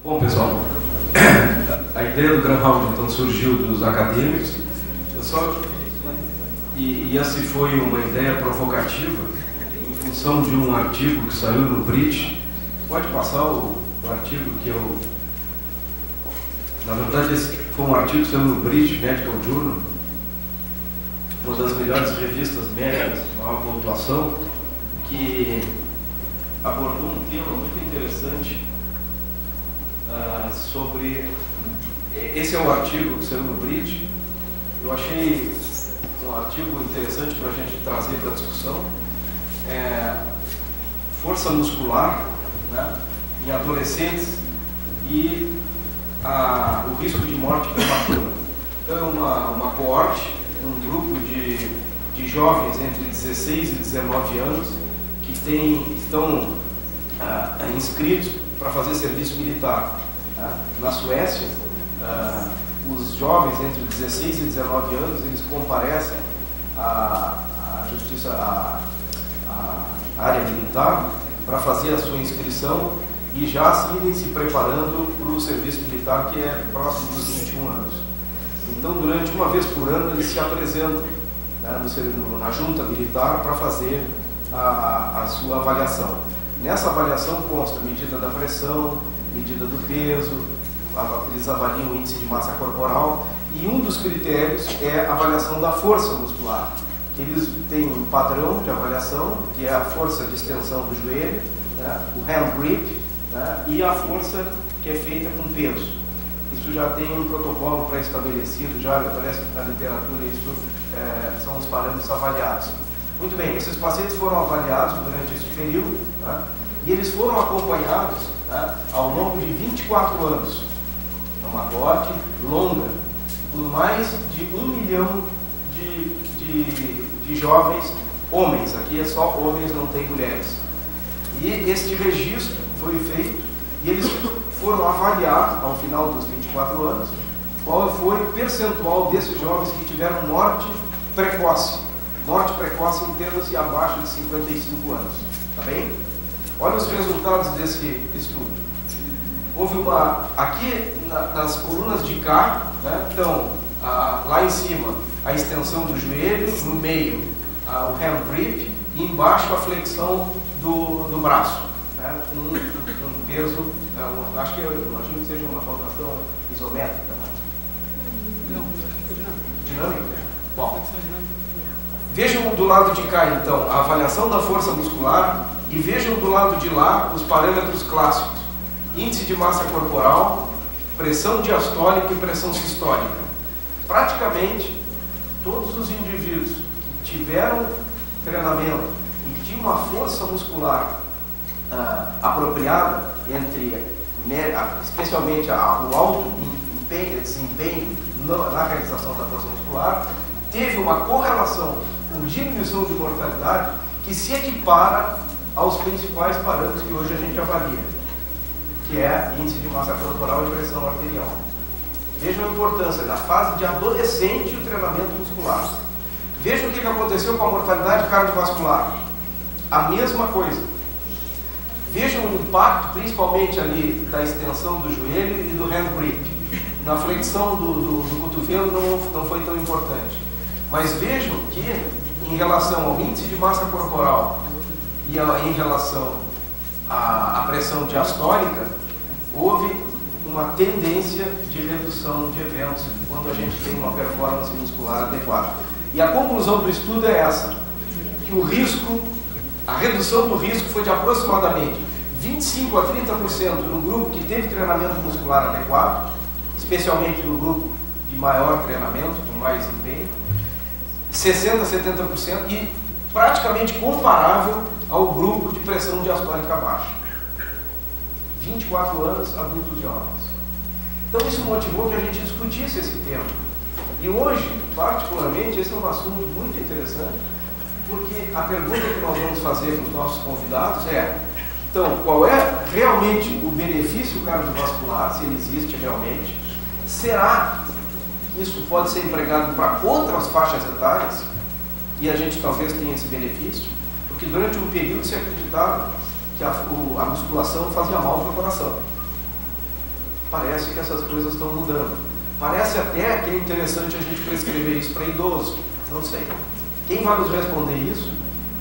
Bom, pessoal, a ideia do Graham então surgiu dos acadêmicos. E essa foi uma ideia provocativa em função de um artigo que saiu no British. Pode passar o artigo que eu... Na verdade, esse foi um artigo que saiu no British Medical Journal, uma das melhores revistas médicas, maior pontuação, que abordou um tema muito interessante sobre... Esse é um artigo que saiu no British. Eu achei um artigo interessante para a gente trazer para a discussão. Força muscular, né, em adolescentes e o risco de morte prematura. Então é uma coorte, um grupo de jovens entre 16 e 19 anos que estão inscritos para fazer serviço militar. Na Suécia, os jovens entre 16 e 19 anos, eles comparecem à justiça, à área militar, para fazer a sua inscrição e já irem se preparando para o serviço militar, que é próximo dos 21 anos. Então, durante uma vez por ano, eles se apresentam, né, na junta militar para fazer a sua avaliação. Nessa avaliação consta medida da pressão, medida do peso, eles avaliam o índice de massa corporal e um dos critérios é a avaliação da força muscular. Eles têm um padrão de avaliação, que é a força de extensão do joelho, né, o hand grip, né, e a força que é feita com peso. Isso já tem um protocolo pré-estabelecido, já parece que na literatura isso são os parâmetros avaliados. Muito bem, esses pacientes foram avaliados durante esse período, né, e eles foram acompanhados, né, ao longo de 24 anos. É uma coorte longa, com mais de 1 milhão de jovens homens. Aqui é só homens, não tem mulheres. E este registro foi feito e eles foram avaliar, ao final dos 24 anos, qual foi o percentual desses jovens que tiveram morte precoce. Morte precoce entenda-se abaixo de 55 anos. Tá bem? Olha os resultados desse estudo. Houve aqui nas colunas de cá, né, então, lá em cima, a extensão do joelho, no meio, o hand grip, e embaixo a flexão do braço, né, com um peso, imagino que seja uma contração isométrica. Né? Não, dinâmica? Bom, vejam do lado de cá, então, a avaliação da força muscular e vejam do lado de lá os parâmetros clássicos. Índice de massa corporal, pressão diastólica e pressão sistólica. Praticamente, todos os indivíduos que tiveram treinamento e que tinham uma força muscular apropriada, especialmente o alto desempenho na realização da força muscular, teve uma correlação com diminuição de mortalidade que se equipara aos principais parâmetros que hoje a gente avalia, que é índice de massa corporal e pressão arterial. Vejam a importância da fase de adolescente e o treinamento muscular. Vejam o que aconteceu com a mortalidade cardiovascular. A mesma coisa. Vejam o impacto, principalmente ali, da extensão do joelho e do hand grip. Na flexão do cotovelo não foi tão importante. Mas vejam que, em relação ao índice de massa corporal e em relação à pressão diastólica, houve uma tendência de redução de eventos quando a gente tem uma performance muscular adequada. E a conclusão do estudo é essa, que a redução do risco foi de aproximadamente 25 a 30% no grupo que teve treinamento muscular adequado, especialmente no grupo de maior treinamento, com mais empenho, 60 a 70% e praticamente comparável ao grupo de pressão diastólica baixa. 24 anos, adultos jovens. Então isso motivou que a gente discutisse esse tema. E hoje, particularmente, esse é um assunto muito interessante, porque a pergunta que nós vamos fazer para os nossos convidados é: então, qual é realmente o benefício cardiovascular, se ele existe realmente? Será que isso pode ser empregado para outras faixas etárias? E a gente talvez tenha esse benefício? Porque durante um período se acreditava que a musculação fazia mal para o coração. parece que essas coisas estão mudando. Parece até que é interessante a gente prescrever isso para idoso. Não sei. Quem vai nos responder isso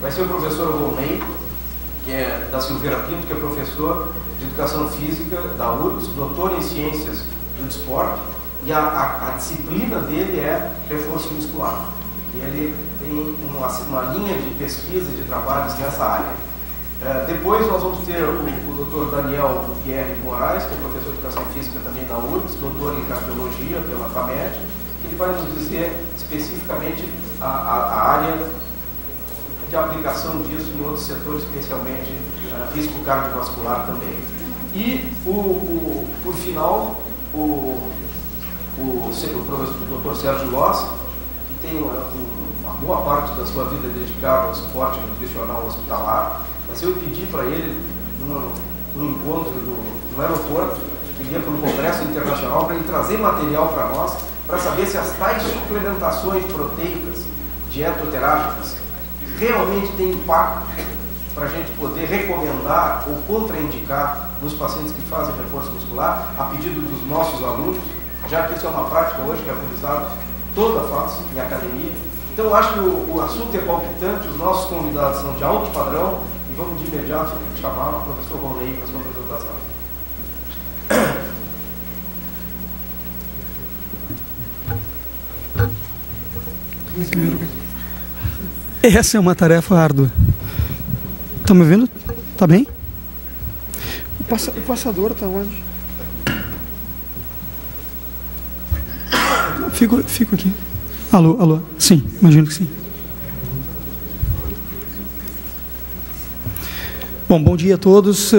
vai ser o professor Volney, que é da Silveira Pinto, que é professor de Educação Física da URGS, doutor em Ciências do Desporto, e a disciplina dele é reforço muscular. E ele tem uma linha de pesquisa e de trabalhos nessa área. Depois nós vamos ter o doutor Daniel Pierre de Moraes, que é professor de Educação Física também da URGS, doutor em Cardiologia pela FAMED, que ele vai nos dizer especificamente a área de aplicação disso em outros setores, especialmente risco cardiovascular também. E, por final, o Dr. Sérgio Loss, que tem uma boa parte da sua vida dedicada ao suporte nutricional hospitalar, mas eu pedi para ele, num encontro no aeroporto, que ia para um congresso internacional, para ele trazer material para nós, para saber se as tais suplementações proteicas dietoterápicas realmente têm impacto para a gente poder recomendar ou contraindicar nos pacientes que fazem reforço muscular, a pedido dos nossos alunos, já que isso é uma prática hoje que é utilizada toda a face em academia. Então eu acho que o assunto é palpitante, os nossos convidados são de alto padrão, e vamos de imediato chamar o professor Volney para a sua apresentação. Essa é uma tarefa árdua. Estão me ouvindo? Tá bem? O passador está onde? Fico aqui. Alô? Sim, imagino que sim. Bom dia a todos.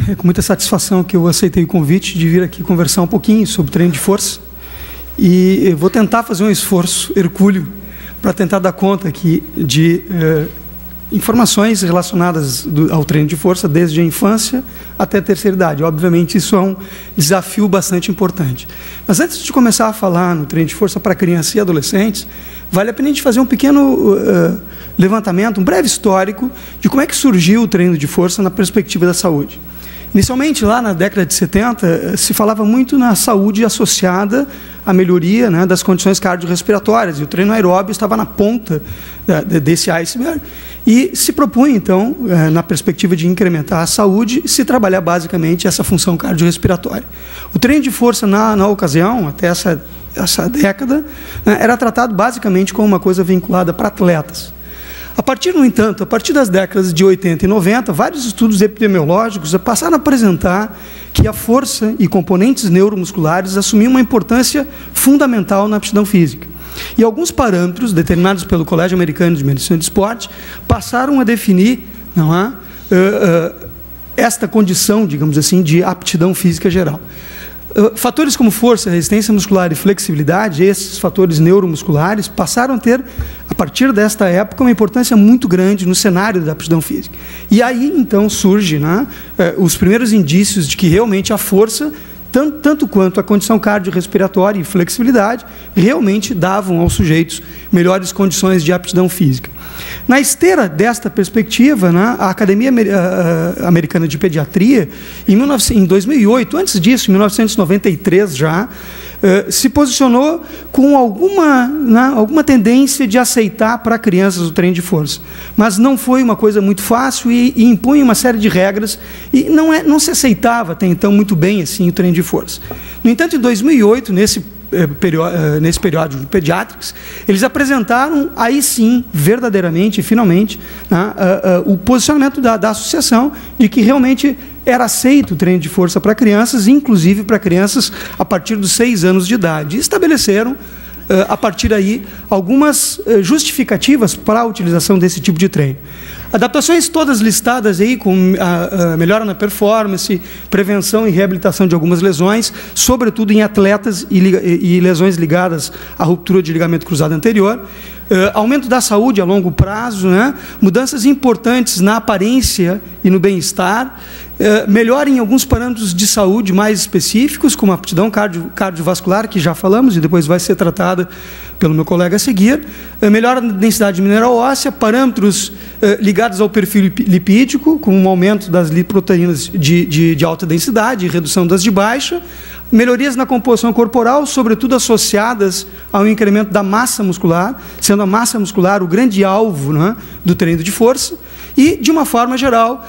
É com muita satisfação que eu aceitei o convite de vir aqui conversar um pouquinho sobre treino de força. E eu vou tentar fazer um esforço hercúleo para tentar dar conta aqui de informações relacionadas ao treino de força desde a infância até a terceira idade. Obviamente, isso é um desafio bastante importante. Mas antes de começar a falar no treino de força para crianças e adolescentes, vale a pena a gente fazer um pequeno levantamento, um breve histórico de como é que surgiu o treino de força na perspectiva da saúde. Inicialmente, lá na década de 70, se falava muito na saúde associada à melhoria, né, das condições cardiorrespiratórias, e o treino aeróbio estava na ponta desse iceberg, e se propunha, então, na perspectiva de incrementar a saúde, se trabalhar basicamente essa função cardiorrespiratória. O treino de força, na ocasião, até essa década, né, era tratado basicamente como uma coisa vinculada para atletas. No entanto, a partir das décadas de 80 e 90, vários estudos epidemiológicos passaram a apresentar que a força e componentes neuromusculares assumiam uma importância fundamental na aptidão física. E alguns parâmetros, determinados pelo Colégio Americano de Medicina do Esporte, passaram a definir esta condição, digamos assim, de aptidão física geral. Fatores como força, resistência muscular e flexibilidade, esses fatores neuromusculares, passaram a ter, a partir desta época, uma importância muito grande no cenário da aptidão física. E aí, então, surge, né, os primeiros indícios de que realmente a força, tanto quanto a condição cardiorrespiratória e flexibilidade, realmente davam aos sujeitos melhores condições de aptidão física. Na esteira desta perspectiva, né, a Academia Americana de Pediatria, em 2008, antes disso, em 1993 já, se posicionou com alguma tendência de aceitar para crianças o treino de força. Mas não foi uma coisa muito fácil e impunha uma série de regras e não se aceitava até então muito bem assim, o treino de força. No entanto, em 2008, nesse periódico de Pediatrics, eles apresentaram, aí sim, verdadeiramente, finalmente, né, o posicionamento da associação de que realmente era aceito o treino de força para crianças, inclusive para crianças a partir dos 6 anos de idade. E estabeleceram, a partir daí, algumas justificativas para a utilização desse tipo de treino. Adaptações todas listadas aí, com melhora na performance, prevenção e reabilitação de algumas lesões, sobretudo em atletas e lesões ligadas à ruptura de ligamento cruzado anterior, aumento da saúde a longo prazo, né? Mudanças importantes na aparência e no bem-estar, melhora em alguns parâmetros de saúde mais específicos, como a aptidão cardiovascular, que já falamos, e depois vai ser tratada pelo meu colega a seguir, melhora da densidade mineral óssea, parâmetros ligados ao perfil lipídico, com um aumento das lipoproteínas de alta densidade e redução das de baixa, melhorias na composição corporal, sobretudo associadas ao incremento da massa muscular, sendo a massa muscular o grande alvo, né, do treino de força, e, de uma forma geral,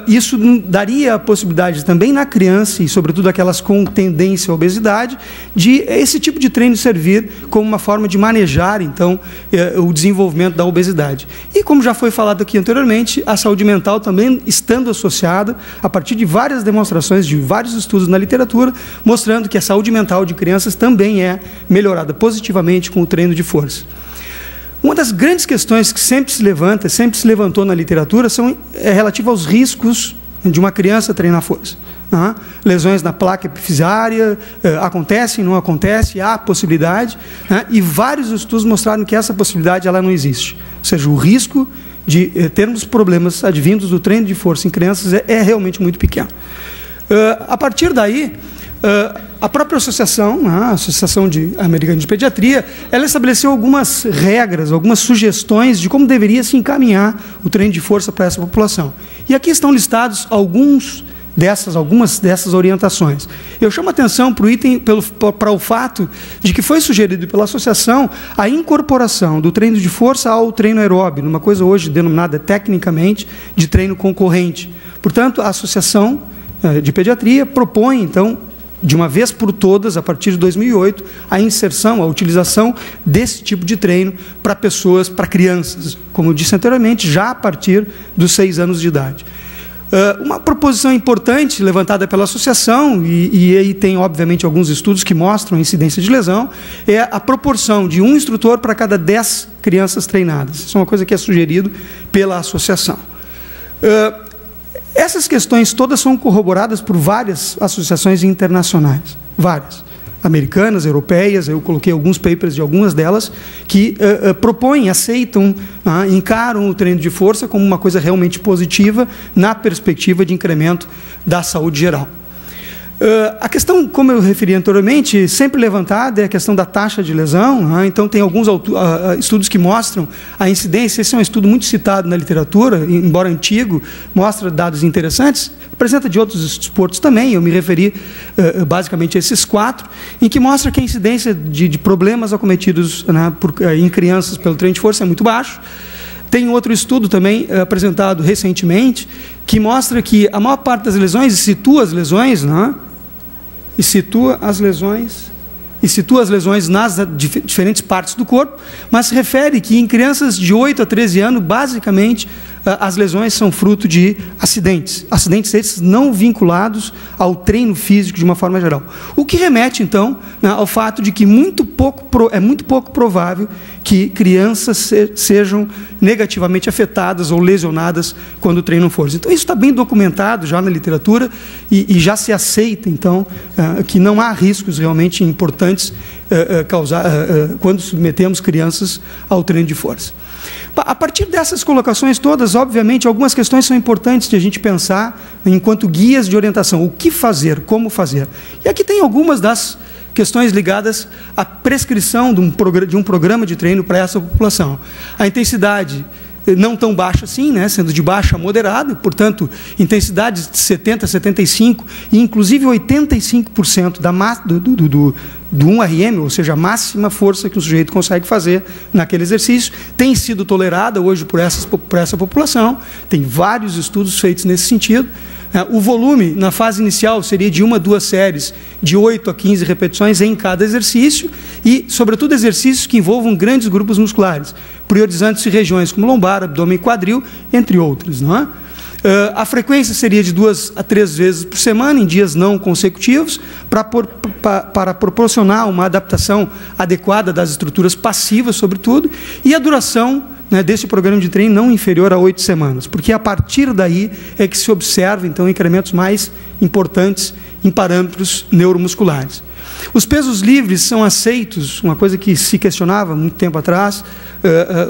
isso daria a possibilidade também na criança, e sobretudo aquelas com tendência à obesidade, de esse tipo de treino servir como uma forma de manejar, então, o desenvolvimento da obesidade. E, como já foi falado aqui anteriormente, a saúde mental também estando associada, a partir de várias demonstrações, de vários estudos na literatura, mostrando que a saúde mental de crianças também é melhorada positivamente com o treino de força. Uma das grandes questões que sempre se levantou na literatura é relativa aos riscos de uma criança treinar força. Lesões na placa epifisária, acontecem, não acontece, há possibilidade, e vários estudos mostraram que essa possibilidade ela não existe. Ou seja, o risco de termos problemas advindos do treino de força em crianças é realmente muito pequeno. A partir daí, a própria associação, a Associação Americana de Pediatria, ela estabeleceu algumas regras, algumas sugestões de como deveria se encaminhar o treino de força para essa população. E aqui estão listados algumas dessas orientações. Eu chamo a atenção para o item, para o fato de que foi sugerido pela associação a incorporação do treino de força ao treino aeróbio, numa coisa hoje denominada tecnicamente de treino concorrente. Portanto, a Associação de Pediatria propõe, então, de uma vez por todas, a partir de 2008, a inserção, a utilização desse tipo de treino para pessoas, para crianças, como eu disse anteriormente, já a partir dos 6 anos de idade. Uma proposição importante levantada pela associação, e aí tem, obviamente, alguns estudos que mostram a incidência de lesão, é a proporção de um instrutor para cada 10 crianças treinadas. Isso é uma coisa que é sugerido pela associação. Essas questões todas são corroboradas por várias associações internacionais, várias, americanas, europeias. Eu coloquei alguns papers de algumas delas que propõem, aceitam, encaram o treino de força como uma coisa realmente positiva na perspectiva de incremento da saúde geral. A questão, como eu referi anteriormente, sempre levantada é a questão da taxa de lesão. Então, tem alguns estudos que mostram a incidência. Esse é um estudo muito citado na literatura, embora antigo, mostra dados interessantes. Apresenta de outros esportes também, eu me referi basicamente a esses 4, em que mostra que a incidência de problemas acometidos em crianças pelo treino de força é muito baixo. Tem outro estudo também apresentado recentemente, que mostra que a maior parte das lesões, e situa as lesões nas diferentes partes do corpo, mas se refere que em crianças de 8 a 13 anos, basicamente, as lesões são fruto de acidentes esses não vinculados ao treino físico de uma forma geral. O que remete, então, ao fato de que é muito pouco provável que crianças sejam negativamente afetadas ou lesionadas quando treinam força. Então, isso está bem documentado já na literatura e já se aceita, então, que não há riscos realmente importantes quando submetemos crianças ao treino de força. A partir dessas colocações todas, obviamente, algumas questões são importantes de a gente pensar enquanto guias de orientação. O que fazer, como fazer. E aqui tem algumas das questões ligadas à prescrição de um programa de treino para essa população. A intensidade não tão baixa assim, sendo de baixa a moderada, portanto, intensidades de 70%, 75% e inclusive 85% do 1RM, ou seja, a máxima força que o sujeito consegue fazer naquele exercício, tem sido tolerada hoje por essa população. Tem vários estudos feitos nesse sentido. O volume, na fase inicial, seria de 1 a 2 séries, de 8 a 15 repetições em cada exercício e, sobretudo, exercícios que envolvam grandes grupos musculares, priorizando-se regiões como lombar, abdômen e quadril, entre outras. A frequência seria de 2 a 3 vezes por semana, em dias não consecutivos, para proporcionar uma adaptação adequada das estruturas passivas, sobretudo, e a duração desse programa de treino não inferior a 8 semanas, porque a partir daí é que se observa, então, incrementos mais importantes em parâmetros neuromusculares. Os pesos livres são aceitos, uma coisa que se questionava muito tempo atrás,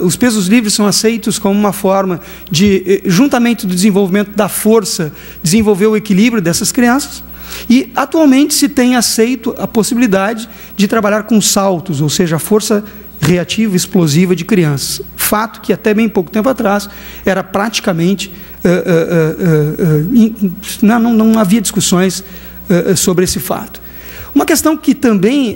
os pesos livres são aceitos como uma forma de, juntamente do desenvolvimento da força, desenvolver o equilíbrio dessas crianças, e atualmente se tem aceito a possibilidade de trabalhar com saltos, ou seja, a força reativa, explosiva de crianças. Fato que até bem pouco tempo atrás era praticamente... não havia discussões sobre esse fato. Uma questão que também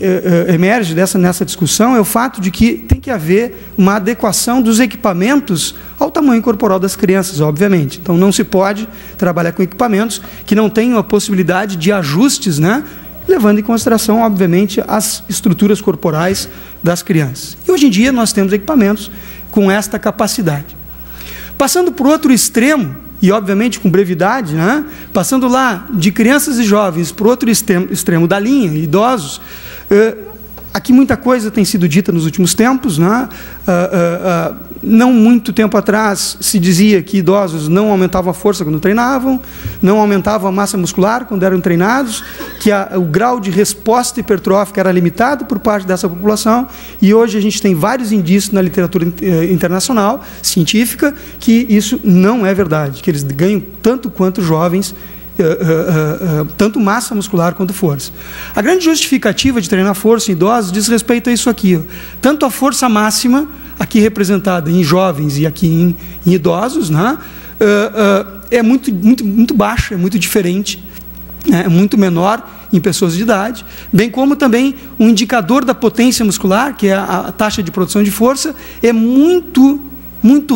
emerge nessa discussão é o fato de que tem que haver uma adequação dos equipamentos ao tamanho corporal das crianças, obviamente. Então, não se pode trabalhar com equipamentos que não tenham a possibilidade de ajustes, né, levando em consideração, obviamente, as estruturas corporais das crianças. E, hoje em dia, nós temos equipamentos com esta capacidade. Passando por outro extremo, e obviamente com brevidade, né? Passando lá de crianças e jovens para o outro extremo da linha, idosos, aqui muita coisa tem sido dita nos últimos tempos, né? Não muito tempo atrás se dizia que idosos não aumentavam a força quando treinavam, não aumentavam a massa muscular quando eram treinados, que o grau de resposta hipertrófica era limitado por parte dessa população, e hoje a gente tem vários indícios na literatura internacional, científica, que isso não é verdade, que eles ganham tanto quanto jovens, tanto massa muscular quanto força. A grande justificativa de treinar força em idosos diz respeito a isso aqui, tanto a força máxima, aqui representada em jovens e aqui em idosos, né, é muito baixa, é muito diferente, é muito menor em pessoas de idade, bem como também um indicador da potência muscular, que é a taxa de produção de força, é muito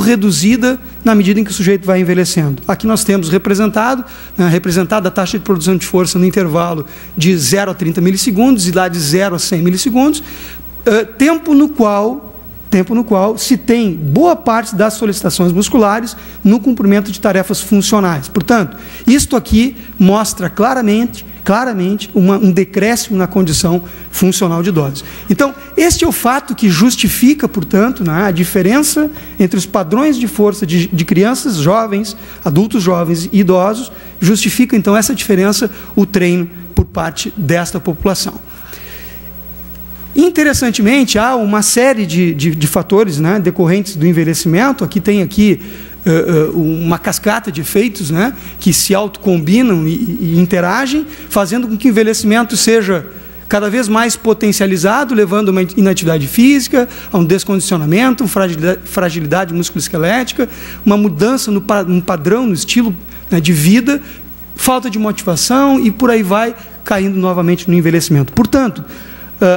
reduzida na medida em que o sujeito vai envelhecendo. Aqui nós temos representada a taxa de produção de força no intervalo de 0 a 30 milissegundos e lá de 0 a 100 milissegundos, tempo no qual se tem boa parte das solicitações musculares no cumprimento de tarefas funcionais. Portanto, isto aqui mostra claramente um decréscimo na condição funcional de idosos. Então, este é o fato que justifica, portanto, né, a diferença entre os padrões de força de crianças jovens, adultos jovens e idosos, justifica, então, essa diferença, o treino por parte desta população. Interessantemente, há uma série de fatores, né, decorrentes do envelhecimento. Aqui tem uma cascata de efeitos, né, que se autocombinam e interagem, fazendo com que o envelhecimento seja cada vez mais potencializado, levando a uma inatividade física, a um descondicionamento, fragilidade musculoesquelética, uma mudança no padrão, no estilo, né, de vida, falta de motivação e por aí vai, caindo novamente no envelhecimento. Portanto,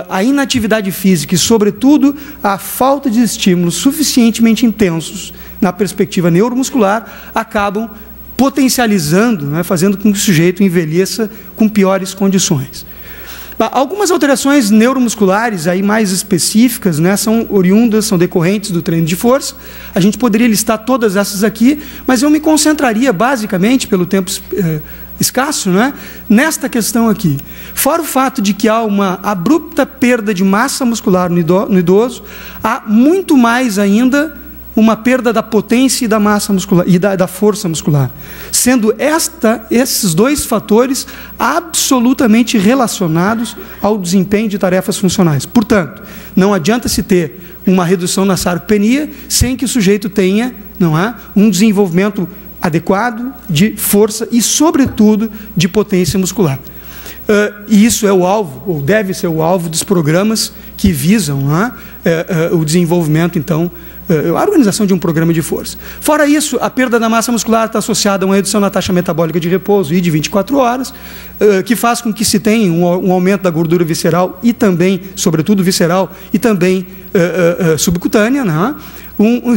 a inatividade física e, sobretudo, a falta de estímulos suficientemente intensos na perspectiva neuromuscular acabam potencializando, né, fazendo com que o sujeito envelheça com piores condições. Algumas alterações neuromusculares aí mais específicas, né, são decorrentes do treino de força. A gente poderia listar todas essas aqui, mas eu me concentraria basicamente, pelo tempo escasso, né, nesta questão aqui. Fora o fato de que há uma abrupta perda de massa muscular no idoso, há muito mais ainda uma perda da potência e da massa muscular e da força muscular, sendo esses dois fatores absolutamente relacionados ao desempenho de tarefas funcionais. Portanto, não adianta se ter uma redução na sarcopenia sem que o sujeito tenha, um desenvolvimento adequado de força e, sobretudo, de potência muscular. E isso é o alvo, ou deve ser o alvo dos programas que visam o desenvolvimento, então, a organização de um programa de força. Fora isso, a perda da massa muscular está associada a uma redução na taxa metabólica de repouso e de 24 horas, que faz com que se tenha um aumento da gordura visceral e também, sobretudo visceral, e também subcutânea,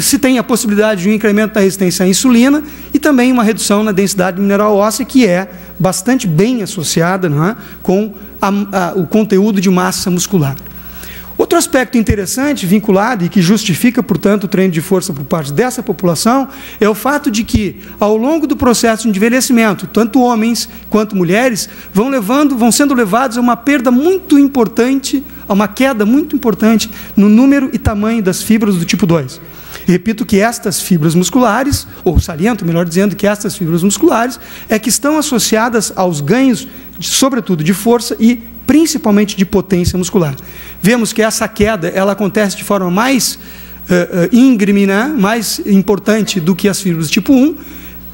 se tem a possibilidade de um incremento da resistência à insulina e também uma redução na densidade mineral óssea, que é bastante bem associada, com o conteúdo de massa muscular. Outro aspecto interessante, vinculado e que justifica, portanto, o treino de força por parte dessa população, é o fato de que, ao longo do processo de envelhecimento, tanto homens quanto mulheres vão sendo levados a uma perda muito importante, a uma queda muito importante no número e tamanho das fibras do tipo 2. Repito que estas fibras musculares, ou saliento, melhor dizendo, que estas fibras musculares é que estão associadas aos ganhos, sobretudo de força e principalmente de potência muscular. Vemos que essa queda ela acontece de forma mais íngreme, mais importante do que as fibras do tipo 1,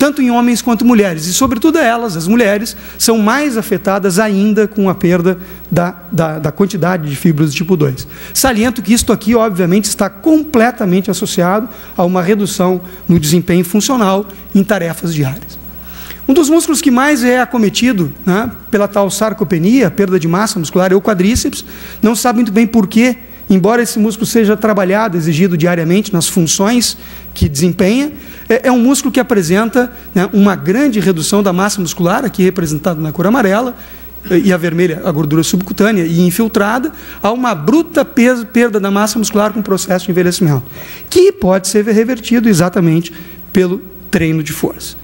tanto em homens quanto mulheres, e sobretudo elas, as mulheres, são mais afetadas ainda com a perda da quantidade de fibras do tipo 2. Saliento que isto aqui, obviamente, está completamente associado a uma redução no desempenho funcional em tarefas diárias. Um dos músculos que mais é acometido, né, pela tal sarcopenia, perda de massa muscular, é o quadríceps. Não se sabe muito bem por quê, embora esse músculo seja trabalhado, exigido diariamente nas funções que desempenha. É um músculo que apresenta, né, uma grande redução da massa muscular, aqui representado na cor amarela, e a vermelha, a gordura subcutânea e infiltrada, há uma bruta perda da massa muscular com o processo de envelhecimento, que pode ser revertido exatamente pelo treino de força.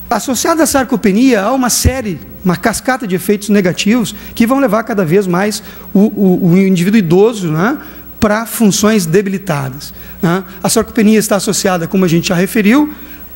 Associada à sarcopenia, há uma cascata de efeitos negativos que vão levar cada vez mais o indivíduo idoso, né, para funções debilitadas, né? A sarcopenia está associada, como a gente já referiu,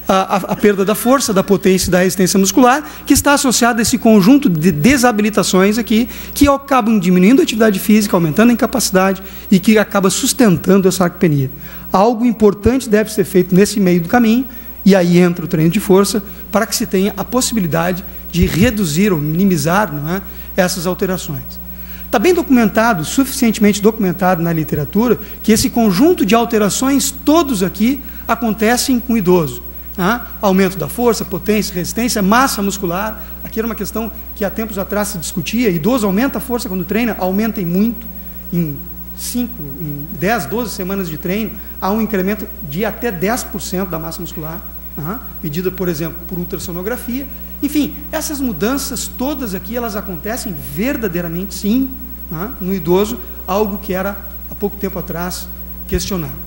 à perda da força, da potência e da resistência muscular, que está associada a esse conjunto de desabilitações aqui, que acabam diminuindo a atividade física, aumentando a incapacidade e que acaba sustentando a sarcopenia. Algo importante deve ser feito nesse meio do caminho, e aí entra o treino de força, para que se tenha a possibilidade de reduzir ou minimizar, não é, essas alterações. Está bem documentado, suficientemente documentado na literatura, que esse conjunto de alterações, todos aqui, acontecem com o idoso. Né? Aumento da força, potência, resistência, massa muscular. Aqui era uma questão que há tempos atrás se discutia. Idoso aumenta a força quando treina, aumenta em muito. Em 10, 12 semanas de treino, há um incremento de até 10% da massa muscular, medida, por exemplo, por ultrassonografia. Enfim, essas mudanças todas aqui, elas acontecem verdadeiramente, sim, no idoso, algo que era, há pouco tempo atrás, questionado.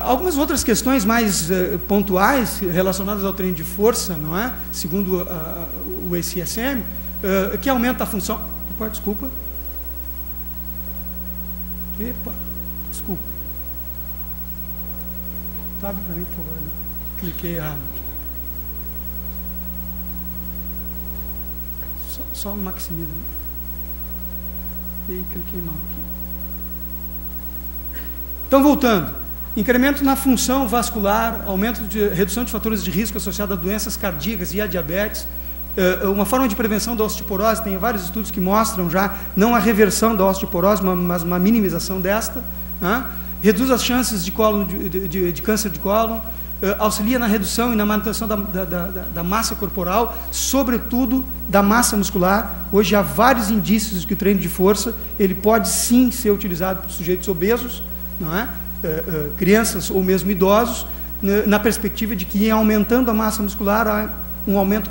Algumas outras questões mais pontuais relacionadas ao treino de força, não é? Segundo o ACSM, que aumenta a função... Desculpa. Epa, desculpa. Abre para mim, por favor. Cliquei errado. Só maximiza. E cliquei mal aqui. Então, voltando. Incremento na função vascular, aumento de redução de fatores de risco associados a doenças cardíacas e a diabetes. Uma forma de prevenção da osteoporose, tem vários estudos que mostram já, não a reversão da osteoporose, mas uma minimização desta. Reduz as chances de câncer de cólon, auxilia na redução e na manutenção da massa corporal, sobretudo da massa muscular. Hoje há vários indícios de que o treino de força ele pode sim ser utilizado por sujeitos obesos, não é? Crianças ou mesmo idosos, na perspectiva de que, em aumentando a massa muscular, há um aumento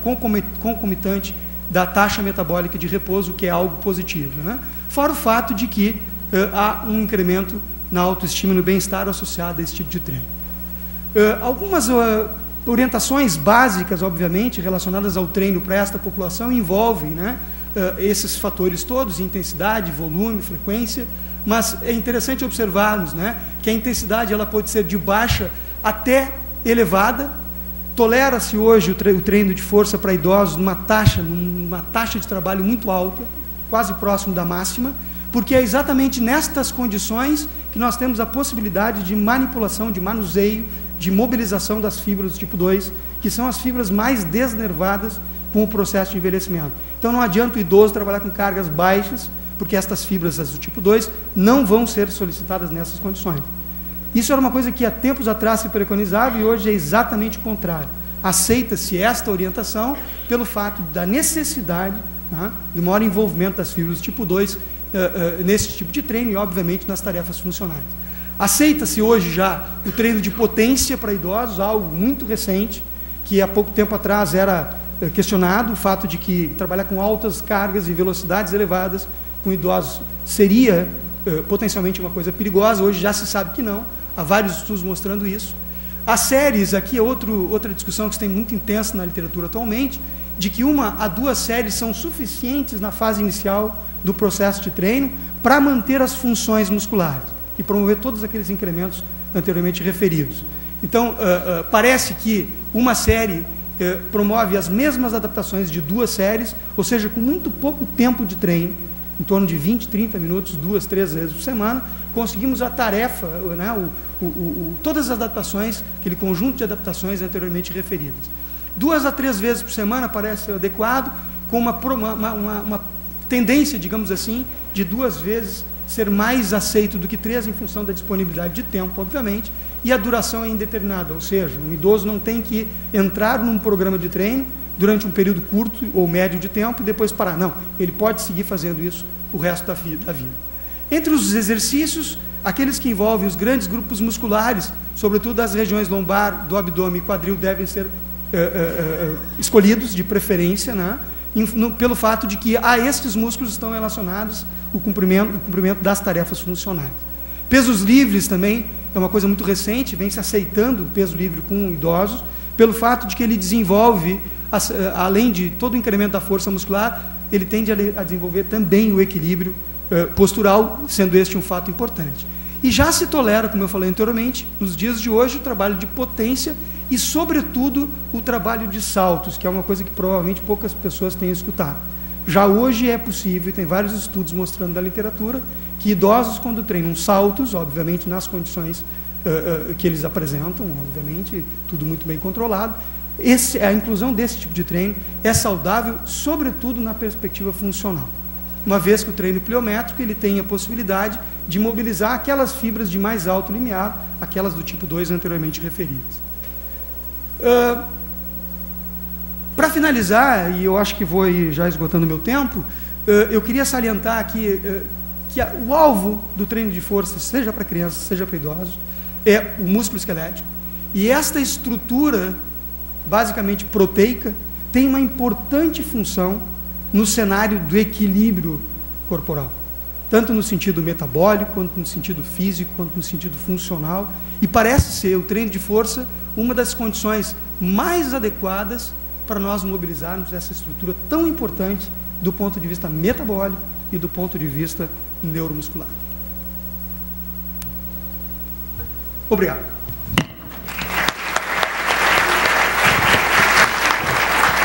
concomitante da taxa metabólica de repouso, que é algo positivo, né? Fora o fato de que há um incremento na autoestima e no bem-estar associado a esse tipo de treino. Algumas orientações básicas, obviamente, relacionadas ao treino para esta população envolvem, né, esses fatores todos, intensidade, volume, frequência, mas é interessante observarmos, né, que a intensidade ela pode ser de baixa até elevada. Tolera-se hoje o treino de força para idosos numa taxa de trabalho muito alta, quase próximo da máxima, porque é exatamente nestas condições que nós temos a possibilidade de manipulação, de manuseio, de mobilização das fibras do tipo 2, que são as fibras mais desnervadas com o processo de envelhecimento. Então não adianta o idoso trabalhar com cargas baixas, porque estas fibras do tipo 2 não vão ser solicitadas nessas condições. Isso era uma coisa que há tempos atrás se preconizava e hoje é exatamente o contrário. Aceita-se esta orientação pelo fato da necessidade, né, do maior envolvimento das fibras do tipo 2 nesse tipo de treino e, obviamente, nas tarefas funcionais. Aceita-se hoje já o treino de potência para idosos, algo muito recente, que há pouco tempo atrás era questionado, o fato de que trabalhar com altas cargas e velocidades elevadas com idosos seria potencialmente uma coisa perigosa. Hoje já se sabe que não, há vários estudos mostrando isso. As séries, aqui é outra discussão que está muito intensa na literatura atualmente, de que 1 a 2 séries são suficientes na fase inicial do processo de treino para manter as funções musculares e promover todos aqueles incrementos anteriormente referidos. Então, parece que uma série promove as mesmas adaptações de 2 séries, ou seja, com muito pouco tempo de treino, em torno de 20, 30 minutos, 2, 3 vezes por semana, conseguimos a tarefa, né, todas as adaptações, aquele conjunto de adaptações anteriormente referidas. 2 a 3 vezes por semana parece adequado, com uma tendência, digamos assim, de 2 vezes ser mais aceito do que 3, em função da disponibilidade de tempo, obviamente, e a duração é indeterminada, ou seja, um idoso não tem que entrar num programa de treino durante um período curto ou médio de tempo e depois parar. Não, ele pode seguir fazendo isso o resto da vida. Entre os exercícios, aqueles que envolvem os grandes grupos musculares, sobretudo das regiões lombar, do abdômen e quadril, devem ser escolhidos de preferência, né? Pelo fato de que a estes músculos estão relacionados o cumprimento das tarefas funcionais. Pesos livres também é uma coisa muito recente, vem se aceitando o peso livre com idosos, pelo fato de que ele desenvolve, além de todo o incremento da força muscular, ele tende a desenvolver também o equilíbrio postural, sendo este um fato importante. E já se tolera, como eu falei anteriormente, nos dias de hoje, o trabalho de potência e, sobretudo, o trabalho de saltos, que é uma coisa que provavelmente poucas pessoas têm escutado. Já hoje é possível, e tem vários estudos mostrando da literatura, que idosos, quando treinam saltos, obviamente nas condições que eles apresentam, obviamente, tudo muito bem controlado, a inclusão desse tipo de treino é saudável, sobretudo na perspectiva funcional. Uma vez que o treino pliométrico ele tem a possibilidade de mobilizar aquelas fibras de mais alto limiar, aquelas do tipo 2 anteriormente referidas. Para finalizar, e eu acho que vou ir já esgotando o meu tempo, eu queria salientar aqui que o alvo do treino de força, seja para crianças, seja para idosos, é o músculo esquelético. E esta estrutura, basicamente proteica, tem uma importante função no cenário do equilíbrio corporal, tanto no sentido metabólico, quanto no sentido físico, quanto no sentido funcional, e parece ser o treino de força uma das condições mais adequadas para nós mobilizarmos essa estrutura tão importante do ponto de vista metabólico e do ponto de vista neuromuscular. Obrigado.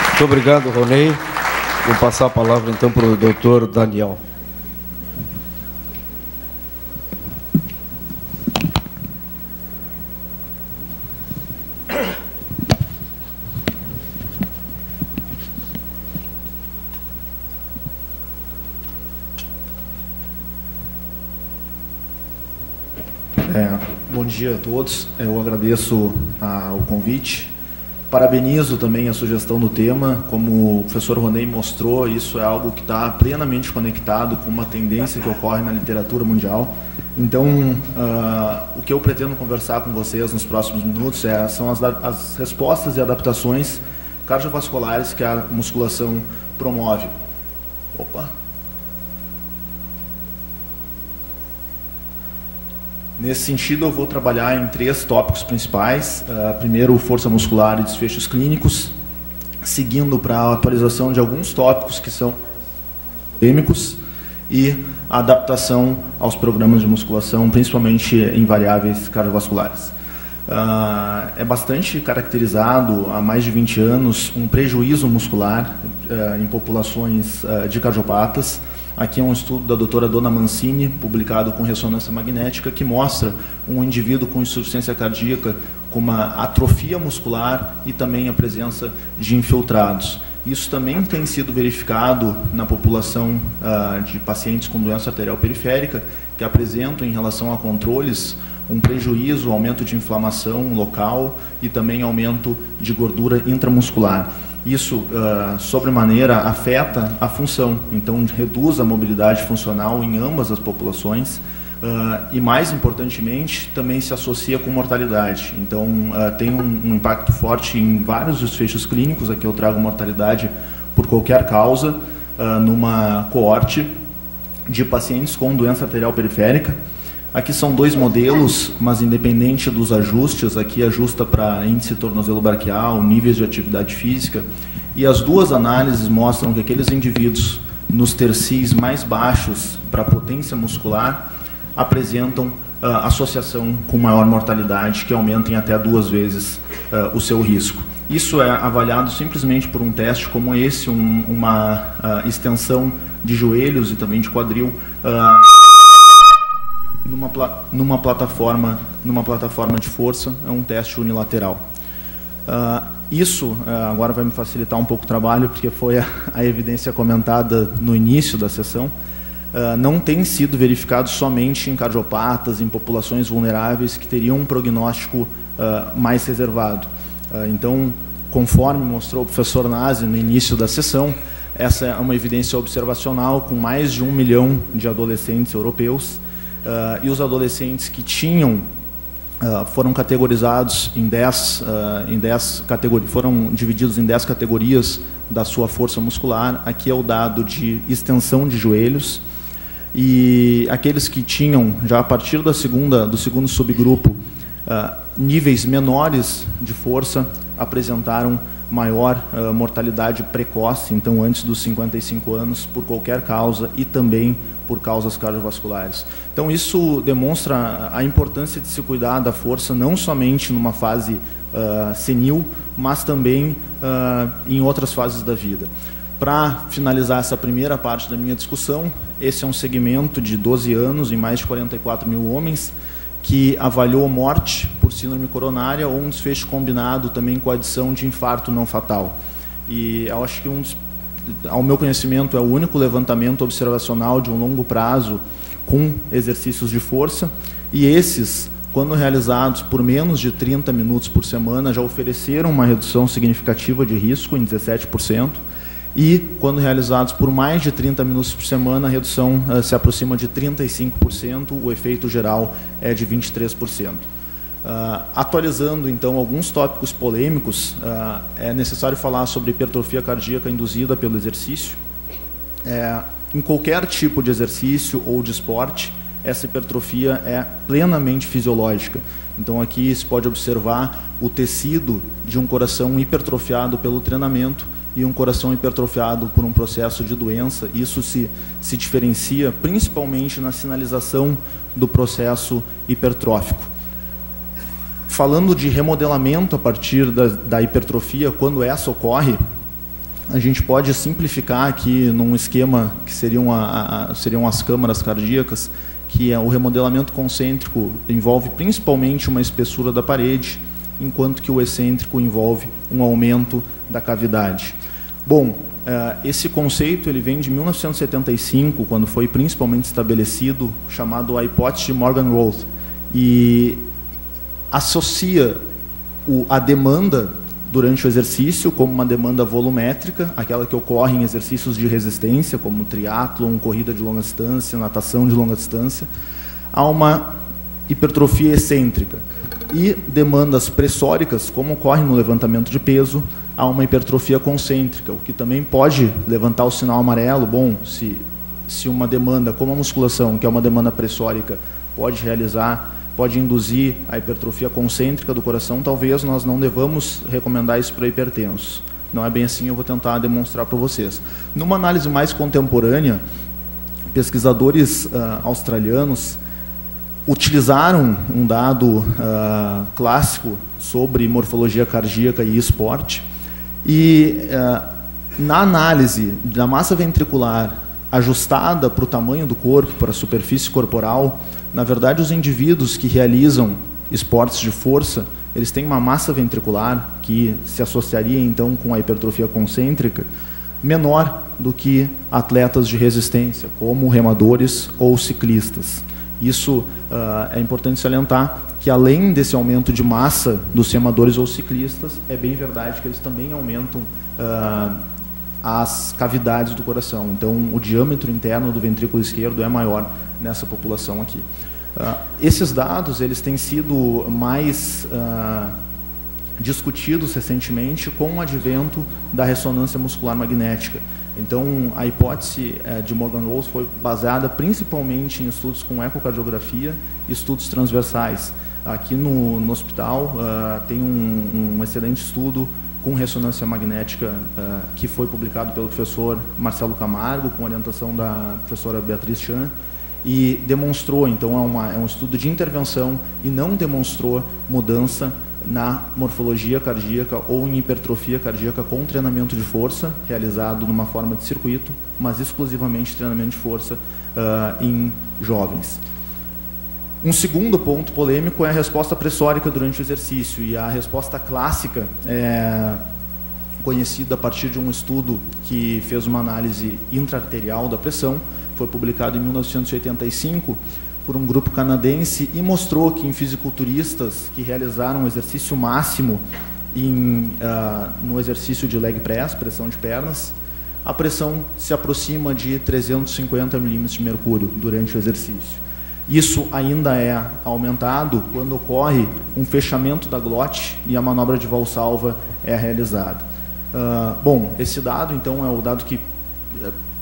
Muito obrigado, Ronei. Vou passar a palavra então para o doutor Daniel. Bom dia a todos, eu agradeço o convite, parabenizo também a sugestão do tema. Como o professor Ronei mostrou, isso é algo que está plenamente conectado com uma tendência que ocorre na literatura mundial. Então, o que eu pretendo conversar com vocês nos próximos minutos são as respostas e adaptações cardiovasculares que a musculação promove. Nesse sentido, eu vou trabalhar em 3 tópicos principais. Primeiro, força muscular e desfechos clínicos, seguindo para a atualização de alguns tópicos que são polêmicos e a adaptação aos programas de musculação, principalmente em variáveis cardiovasculares. É bastante caracterizado há mais de 20 anos um prejuízo muscular em populações de cardiopatas. Aqui é um estudo da doutora Dona Mancini, publicado com ressonância magnética, que mostra um indivíduo com insuficiência cardíaca com uma atrofia muscular e também a presença de infiltrados. Isso também tem sido verificado na população de pacientes com doença arterial periférica, que apresentam, em relação a controles, um prejuízo, aumento de inflamação local e também aumento de gordura intramuscular. Isso, sobremaneira, afeta a função, então reduz a mobilidade funcional em ambas as populações e, mais importantemente, também se associa com mortalidade. Então, tem um impacto forte em vários desfechos clínicos. Aqui eu trago mortalidade por qualquer causa, numa coorte de pacientes com doença arterial periférica. Aqui são 2 modelos, mas independente dos ajustes, aqui ajusta para índice tornozelo braquial, níveis de atividade física, e as 2 análises mostram que aqueles indivíduos nos tercis mais baixos para potência muscular apresentam associação com maior mortalidade, que aumenta em até 2 vezes o seu risco. Isso é avaliado simplesmente por um teste como esse, uma extensão de joelhos e também de quadril numa plataforma de força, é um teste unilateral. Isso agora vai me facilitar um pouco o trabalho, porque foi a evidência comentada no início da sessão. Não tem sido verificado somente em cardiopatas, em populações vulneráveis que teriam um prognóstico mais reservado. Então, conforme mostrou o professor Nazi no início da sessão, essa é uma evidência observacional com mais de 1 milhão de adolescentes europeus, e os adolescentes que tinham foram categorizados em 10 categorias, foram divididos em 10 categorias da sua força muscular. Aqui é o dado de extensão de joelhos, e aqueles que tinham, já a partir do segundo subgrupo, níveis menores de força, apresentaram maior mortalidade precoce, então antes dos 55 anos, por qualquer causa, e também por causas cardiovasculares. Então isso demonstra a importância de se cuidar da força, não somente numa fase senil, mas também em outras fases da vida. Para finalizar essa primeira parte da minha discussão, esse é um segmento de 12 anos, em mais de 44 mil homens, que avaliou morte por síndrome coronária ou um desfecho combinado também com a adição de infarto não fatal. E eu acho que ao meu conhecimento, é o único levantamento observacional de um longo prazo com exercícios de força, e esses, quando realizados por menos de 30 minutos por semana, já ofereceram uma redução significativa de risco em 17%, e quando realizados por mais de 30 minutos por semana, a redução se aproxima de 35%, o efeito geral é de 23%. Atualizando, então, alguns tópicos polêmicos, é necessário falar sobre hipertrofia cardíaca induzida pelo exercício. Em qualquer tipo de exercício ou de esporte, essa hipertrofia é plenamente fisiológica. Então, aqui se pode observar o tecido de um coração hipertrofiado pelo treinamento e um coração hipertrofiado por um processo de doença. Isso se diferencia principalmente na sinalização do processo hipertrófico. Falando de remodelamento a partir da hipertrofia, quando essa ocorre, a gente pode simplificar aqui num esquema que seriam as câmaras cardíacas, que o remodelamento concêntrico envolve principalmente uma espessura da parede, enquanto que o excêntrico envolve um aumento da cavidade. Bom, esse conceito ele vem de 1975, quando foi principalmente estabelecido, chamado a hipótese de Morgan-Roth, e associa a demanda durante o exercício como uma demanda volumétrica, aquela que ocorre em exercícios de resistência, como triatlon, corrida de longa distância, natação de longa distância, a uma hipertrofia excêntrica. E demandas pressóricas, como ocorre no levantamento de peso, a uma hipertrofia concêntrica, o que também pode levantar o sinal amarelo. Bom, se uma demanda como a musculação, que é uma demanda pressórica, pode induzir a hipertrofia concêntrica do coração, talvez nós não devamos recomendar isso para hipertensos. Não é bem assim, eu vou tentar demonstrar para vocês. Numa análise mais contemporânea, pesquisadores australianos utilizaram um dado clássico sobre morfologia cardíaca e esporte, e na análise da massa ventricular ajustada para o tamanho do corpo, para a superfície corporal, na verdade, os indivíduos que realizam esportes de força, eles têm uma massa ventricular que se associaria, então, com a hipertrofia concêntrica, menor do que atletas de resistência, como remadores ou ciclistas. Isso é importante salientar que, além desse aumento de massa dos remadores ou ciclistas, é bem verdade que eles também aumentam as cavidades do coração. Então, o diâmetro interno do ventrículo esquerdo é maior nessa população aqui. Esses dados eles têm sido mais discutidos recentemente com o advento da ressonância muscular magnética. Então, a hipótese de Morgan-Roth foi baseada principalmente em estudos com ecocardiografia e estudos transversais. Aqui no hospital tem um excelente estudo com ressonância magnética que foi publicado pelo professor Marcelo Camargo, com orientação da professora Beatriz Chan, e demonstrou, então é um estudo de intervenção e não demonstrou mudança na morfologia cardíaca ou em hipertrofia cardíaca com treinamento de força, realizado numa forma de circuito, mas exclusivamente treinamento de força em jovens. Um segundo ponto polêmico é a resposta pressórica durante o exercício, e a resposta clássica conhecida a partir de um estudo que fez uma análise intra-arterial da pressão, foi publicado em 1985 por um grupo canadense e mostrou que em fisiculturistas que realizaram um exercício máximo no exercício de leg press, pressão de pernas, a pressão se aproxima de 350 milímetros de mercúrio durante o exercício. Isso ainda é aumentado quando ocorre um fechamento da glote e a manobra de valsalva é realizada. Bom, esse dado, então, é o dado que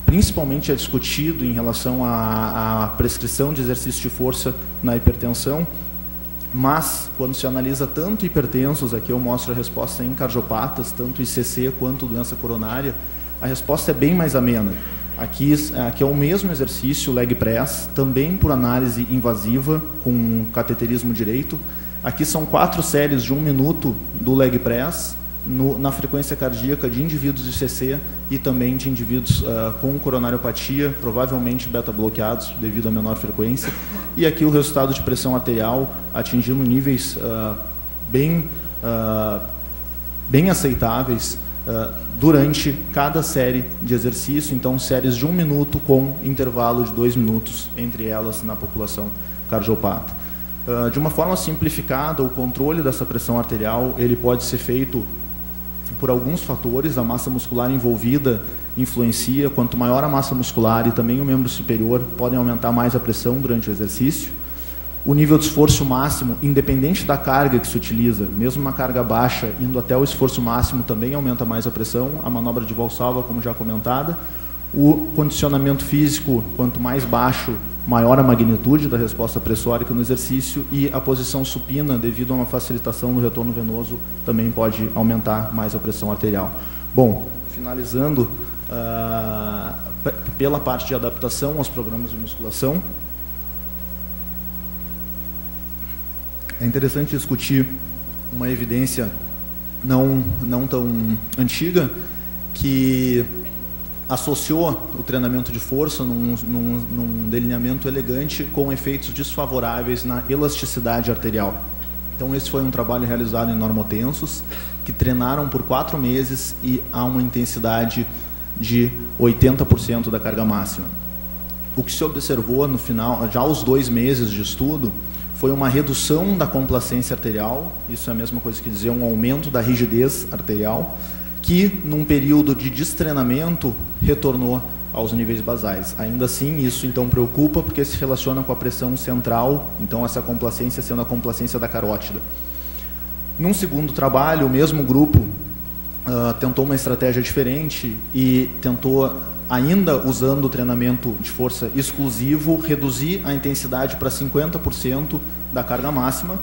principalmente é discutido em relação à prescrição de exercício de força na hipertensão, mas quando se analisa tanto hipertensos, aqui eu mostro a resposta em cardiopatas, tanto ICC quanto doença coronária, a resposta é bem mais amena. Aqui é o mesmo exercício, leg press, também por análise invasiva, com cateterismo direito. Aqui são 4 séries de 1 minuto do leg press, na frequência cardíaca de indivíduos de ICC e também de indivíduos com coronariopatia, provavelmente beta-bloqueados devido à menor frequência. E aqui o resultado de pressão arterial atingindo níveis bem aceitáveis durante cada série de exercício, então séries de 1 minuto com intervalo de 2 minutos entre elas na população cardiopata. De uma forma simplificada, o controle dessa pressão arterial ele pode ser feito por alguns fatores. A massa muscular envolvida influencia. Quanto maior a massa muscular e também o membro superior, podem aumentar mais a pressão durante o exercício. O nível de esforço máximo, independente da carga que se utiliza, mesmo uma carga baixa, indo até o esforço máximo, também aumenta mais a pressão. A manobra de valsalva, como já comentada. O condicionamento físico, quanto mais baixo, maior a magnitude da resposta pressórica no exercício, e a posição supina, devido a uma facilitação no retorno venoso, também pode aumentar mais a pressão arterial. Bom, finalizando, pela parte de adaptação aos programas de musculação, é interessante discutir uma evidência não tão antiga, que associou o treinamento de força num delineamento elegante com efeitos desfavoráveis na elasticidade arterial. Então esse foi um trabalho realizado em normotensos que treinaram por 4 meses e a uma intensidade de 80% da carga máxima. O que se observou no final, já aos 2 meses de estudo, foi uma redução da complacência arterial, isso é a mesma coisa que dizer um aumento da rigidez arterial, que num período de destreinamento retornou aos níveis basais. Ainda assim, isso então preocupa, porque se relaciona com a pressão central, então essa complacência sendo a complacência da carótida. Num segundo trabalho, o mesmo grupo tentou uma estratégia diferente e tentou, ainda usando o treinamento de força exclusivo, reduzir a intensidade para 50% da carga máxima,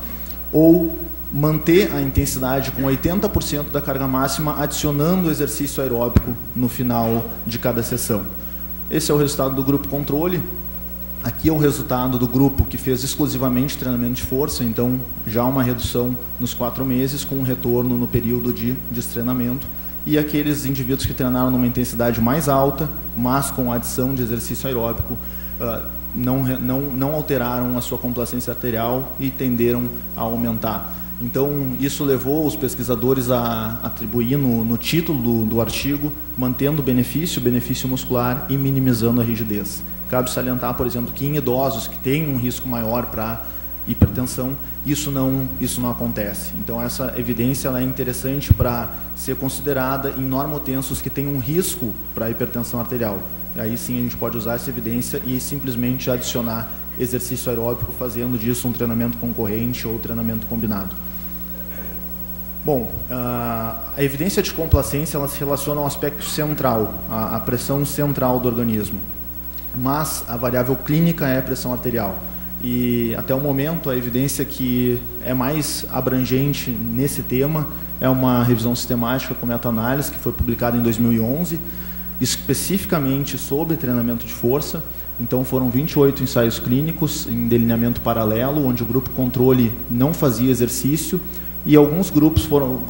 ou manter a intensidade com 80% da carga máxima, adicionando o exercício aeróbico no final de cada sessão. Esse é o resultado do grupo controle. Aqui é o resultado do grupo que fez exclusivamente treinamento de força, então já uma redução nos 4 meses, com um retorno no período de destreinamento. E aqueles indivíduos que treinaram numa intensidade mais alta, mas com adição de exercício aeróbico, não alteraram a sua complacência arterial e tenderam a aumentar. Então, isso levou os pesquisadores a atribuir no título do artigo, mantendo o benefício muscular e minimizando a rigidez. Cabe salientar, por exemplo, que em idosos que têm um risco maior para hipertensão, isso não acontece. Então, essa evidência ela é interessante para ser considerada em normotensos que têm um risco para hipertensão arterial. E aí sim a gente pode usar essa evidência e simplesmente adicionar exercício aeróbico, fazendo disso um treinamento concorrente ou treinamento combinado. Bom, a evidência de complacência ela se relaciona ao aspecto central, a pressão central do organismo. Mas a variável clínica é a pressão arterial. E até o momento a evidência que é mais abrangente nesse tema é uma revisão sistemática com meta-análise que foi publicada em 2011, especificamente sobre treinamento de força. Então foram 28 ensaios clínicos em delineamento paralelo, onde o grupo controle não fazia exercício e alguns grupos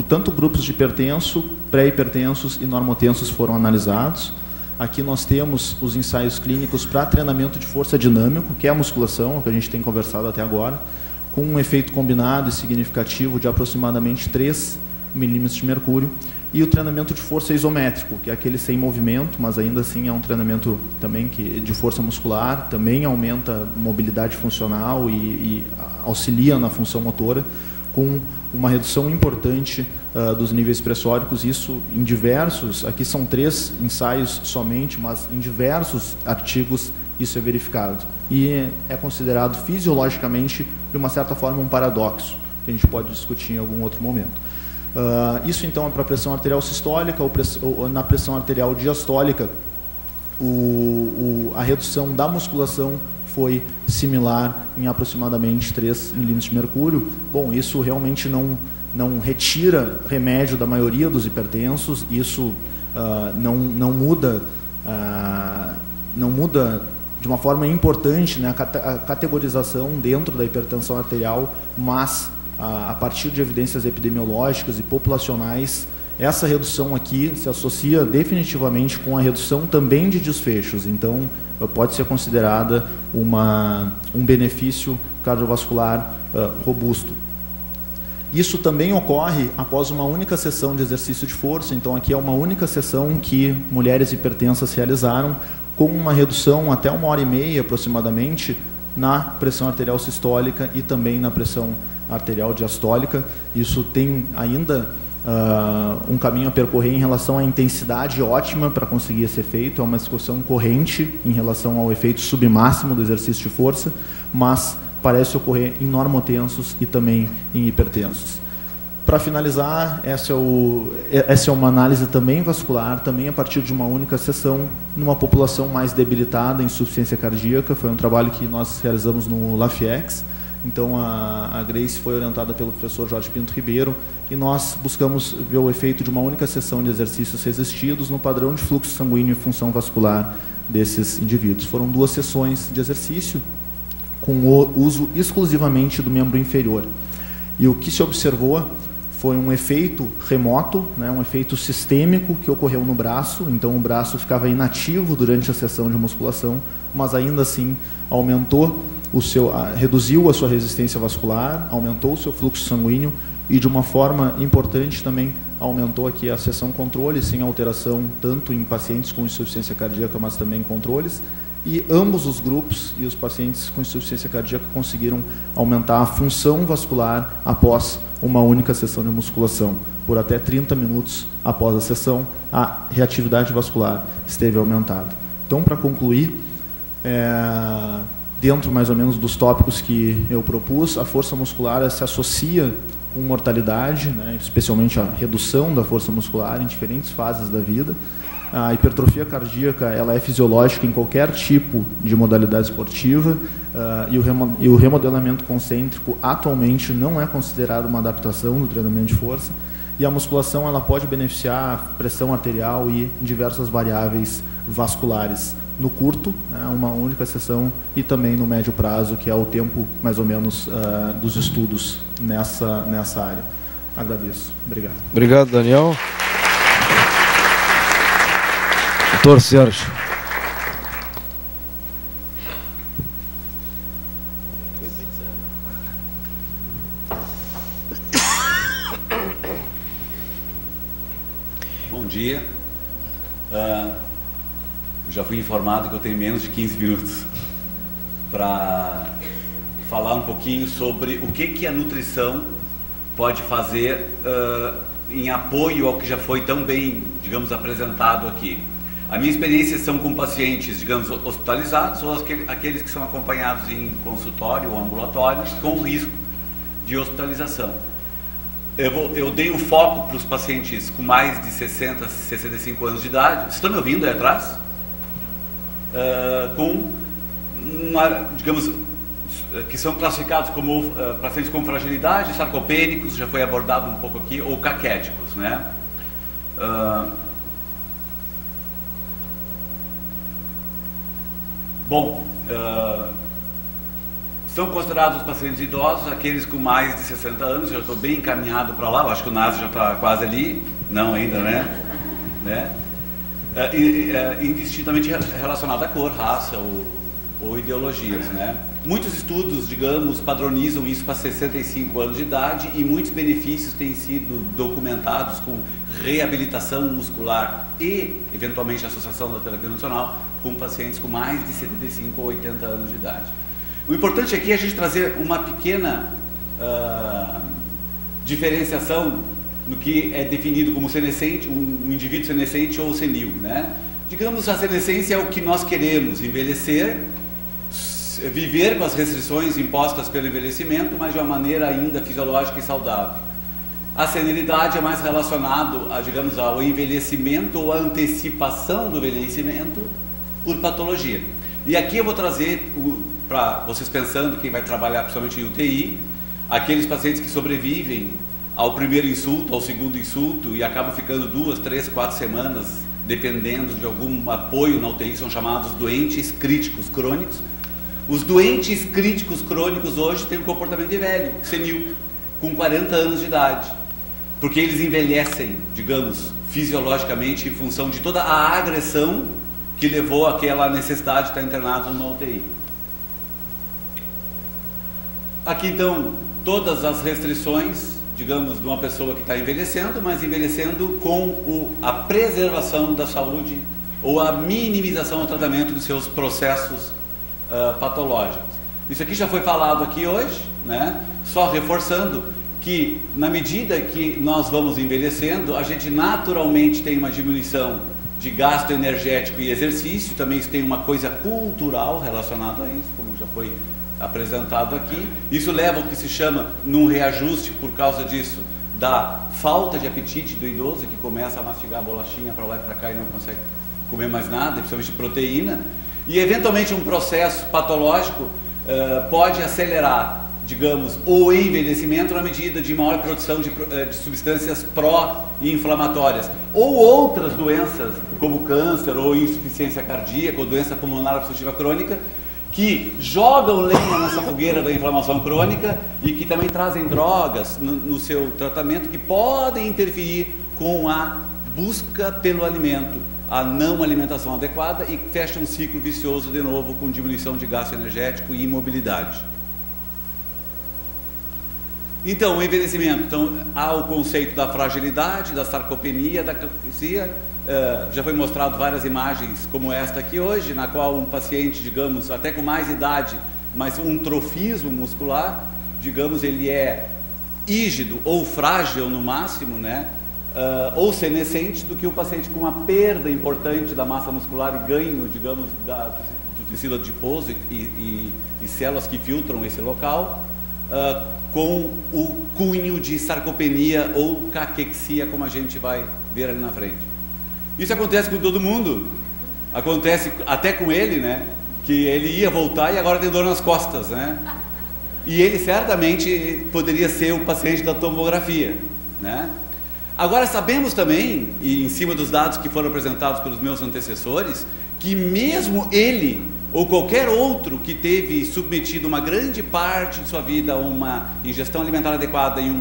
tanto grupos de hipertenso, pré-hipertensos e normotensos foram analisados. Aqui nós temos os ensaios clínicos para treinamento de força dinâmico, que é a musculação, que a gente tem conversado até agora, com um efeito combinado e significativo de aproximadamente 3 milímetros de mercúrio, e o treinamento de força isométrico, que é aquele sem movimento, mas ainda assim é um treinamento também de força muscular, também aumenta mobilidade funcional e auxilia na função motora, com uma redução importante dos níveis pressóricos. Isso em diversos, aqui são 3 ensaios somente, mas em diversos artigos isso é verificado. E é considerado fisiologicamente, de uma certa forma, um paradoxo, que a gente pode discutir em algum outro momento. Isso então é para a pressão arterial sistólica. Ou na pressão arterial diastólica, a redução da musculação foi similar em aproximadamente 3 milímetros de mercúrio. Bom, isso realmente não retira remédio da maioria dos hipertensos, isso não muda de uma forma importante, né, a categorização dentro da hipertensão arterial, mas a partir de evidências epidemiológicas e populacionais, essa redução aqui se associa definitivamente com a redução também de desfechos. Então, pode ser considerada um benefício cardiovascular robusto. Isso também ocorre após uma única sessão de exercício de força. Então, aqui é uma única sessão que mulheres hipertensas realizaram, com uma redução até 1h30 aproximadamente na pressão arterial sistólica e também na pressão arterial diastólica. Isso tem ainda um caminho a percorrer em relação à intensidade ótima para conseguir esse efeito. É uma discussão corrente em relação ao efeito submáximo do exercício de força, mas parece ocorrer em normotensos e também em hipertensos. Para finalizar, essa é uma análise também vascular, também a partir de uma única sessão, numa população mais debilitada em insuficiência cardíaca. Foi um trabalho que nós realizamos no LAFIEX. Então, a Grace foi orientada pelo professor Jorge Pinto Ribeiro, e nós buscamos ver o efeito de uma única sessão de exercícios resistidos no padrão de fluxo sanguíneo e função vascular desses indivíduos. Foram 2 sessões de exercício, com o uso exclusivamente do membro inferior. E o que se observou foi um efeito remoto, né, um efeito sistêmico que ocorreu no braço. Então, o braço ficava inativo durante a sessão de musculação, mas ainda assim reduziu a sua resistência vascular, aumentou o seu fluxo sanguíneo e, de uma forma importante também, aumentou aqui a sessão controle, sem alteração tanto em pacientes com insuficiência cardíaca, mas também em controles. E ambos os grupos e os pacientes com insuficiência cardíaca conseguiram aumentar a função vascular após uma única sessão de musculação. Por até 30 minutos após a sessão, a reatividade vascular esteve aumentada. Então, para concluir, dentro mais ou menos dos tópicos que eu propus, a força muscular se associa com mortalidade, né, especialmente a redução da força muscular em diferentes fases da vida. A hipertrofia cardíaca ela é fisiológica em qualquer tipo de modalidade esportiva, e o remodelamento concêntrico atualmente não é considerado uma adaptação do treinamento de força, e a musculação ela pode beneficiar a pressão arterial e diversas variáveis vasculares no curto, né, uma única sessão, e também no médio prazo, que é o tempo mais ou menos dos estudos nessa área. Agradeço. Obrigado. Obrigado, Daniel. Doutor Sérgio. Bom dia. Eu já fui informado que eu tenho menos de 15 minutos para falar um pouquinho sobre o que a nutrição pode fazer em apoio ao que já foi tão bem, digamos, apresentado aqui. A minha experiência são com pacientes, digamos, hospitalizados ou aqueles que são acompanhados em consultório ou ambulatórios com risco de hospitalização. Eu dei o foco para os pacientes com mais de 60, 65 anos de idade. Vocês estão me ouvindo aí atrás? Digamos, que são classificados como pacientes com fragilidade, sarcopênicos, já foi abordado um pouco aqui, ou caquéticos, né? São considerados os pacientes idosos, aqueles com mais de 60 anos, já estou bem encaminhado para lá, eu acho que o NASA já está quase ali, não ainda, né? Indistintamente relacionado à cor, raça ou ideologias, né? Muitos estudos, digamos, padronizam isso para 65 anos de idade e muitos benefícios têm sido documentados com reabilitação muscular e, eventualmente, associação da terapia nutricional com pacientes com mais de 75 ou 80 anos de idade. O importante aqui é a gente trazer uma pequena diferenciação no que é definido como senescente, um indivíduo senescente ou senil, né? Digamos, a senescência é o que nós queremos, envelhecer, viver com as restrições impostas pelo envelhecimento, mas de uma maneira ainda fisiológica e saudável. A senilidade é mais relacionado a, digamos, ao envelhecimento ou à antecipação do envelhecimento por patologia. E aqui eu vou trazer, para vocês pensando, quem vai trabalhar principalmente em UTI, aqueles pacientes que sobrevivem ao primeiro insulto, ao segundo insulto e acabam ficando 2, 3, 4 semanas, dependendo de algum apoio na UTI, são chamados doentes críticos crônicos. Os doentes críticos crônicos hoje têm um comportamento de velho, senil, com 40 anos de idade, porque eles envelhecem, digamos, fisiologicamente em função de toda a agressão que levou àquela necessidade de estar internado numa UTI. Aqui então, todas as restrições, digamos, de uma pessoa que está envelhecendo, mas envelhecendo com a preservação da saúde ou a minimização do tratamento dos seus processos patológicos. Isso aqui já foi falado aqui hoje, né? Só reforçando que na medida que nós vamos envelhecendo, a gente naturalmente tem uma diminuição de gasto energético e exercício, também isso tem uma coisa cultural relacionada a isso, como já foi apresentado aqui. Isso leva ao que se chama, num reajuste por causa disso, da falta de apetite do idoso, que começa a mastigar a bolachinha para lá e para cá e não consegue comer mais nada, principalmente proteína. E eventualmente um processo patológico pode acelerar, digamos, o envelhecimento na medida de maior produção de substâncias pró-inflamatórias ou outras doenças como câncer ou insuficiência cardíaca ou doença pulmonar obstrutiva crônica, que jogam lenha nessa fogueira da inflamação crônica e que também trazem drogas no seu tratamento que podem interferir com a busca pelo alimento, a não alimentação adequada, e fecha um ciclo vicioso de novo com diminuição de gasto energético e imobilidade. Então, o envelhecimento, então, há o conceito da fragilidade, da sarcopenia, da calcificia. Já foi mostrado várias imagens como esta aqui hoje, na qual um paciente, digamos, até com mais idade, mas um trofismo muscular, digamos, ele é rígido ou frágil no máximo, né? Ou senescente, do que o paciente com uma perda importante da massa muscular e ganho, digamos, do tecido adiposo e células que filtram esse local, com o cunho de sarcopenia ou caquexia, como a gente vai ver ali na frente. Isso acontece com todo mundo, acontece até com ele, né? Que ele ia voltar e agora tem dor nas costas, né? E ele certamente poderia ser o paciente da tomografia, né? Agora sabemos também, e em cima dos dados que foram apresentados pelos meus antecessores, que mesmo ele ou qualquer outro que teve submetido uma grande parte de sua vida a uma ingestão alimentar adequada e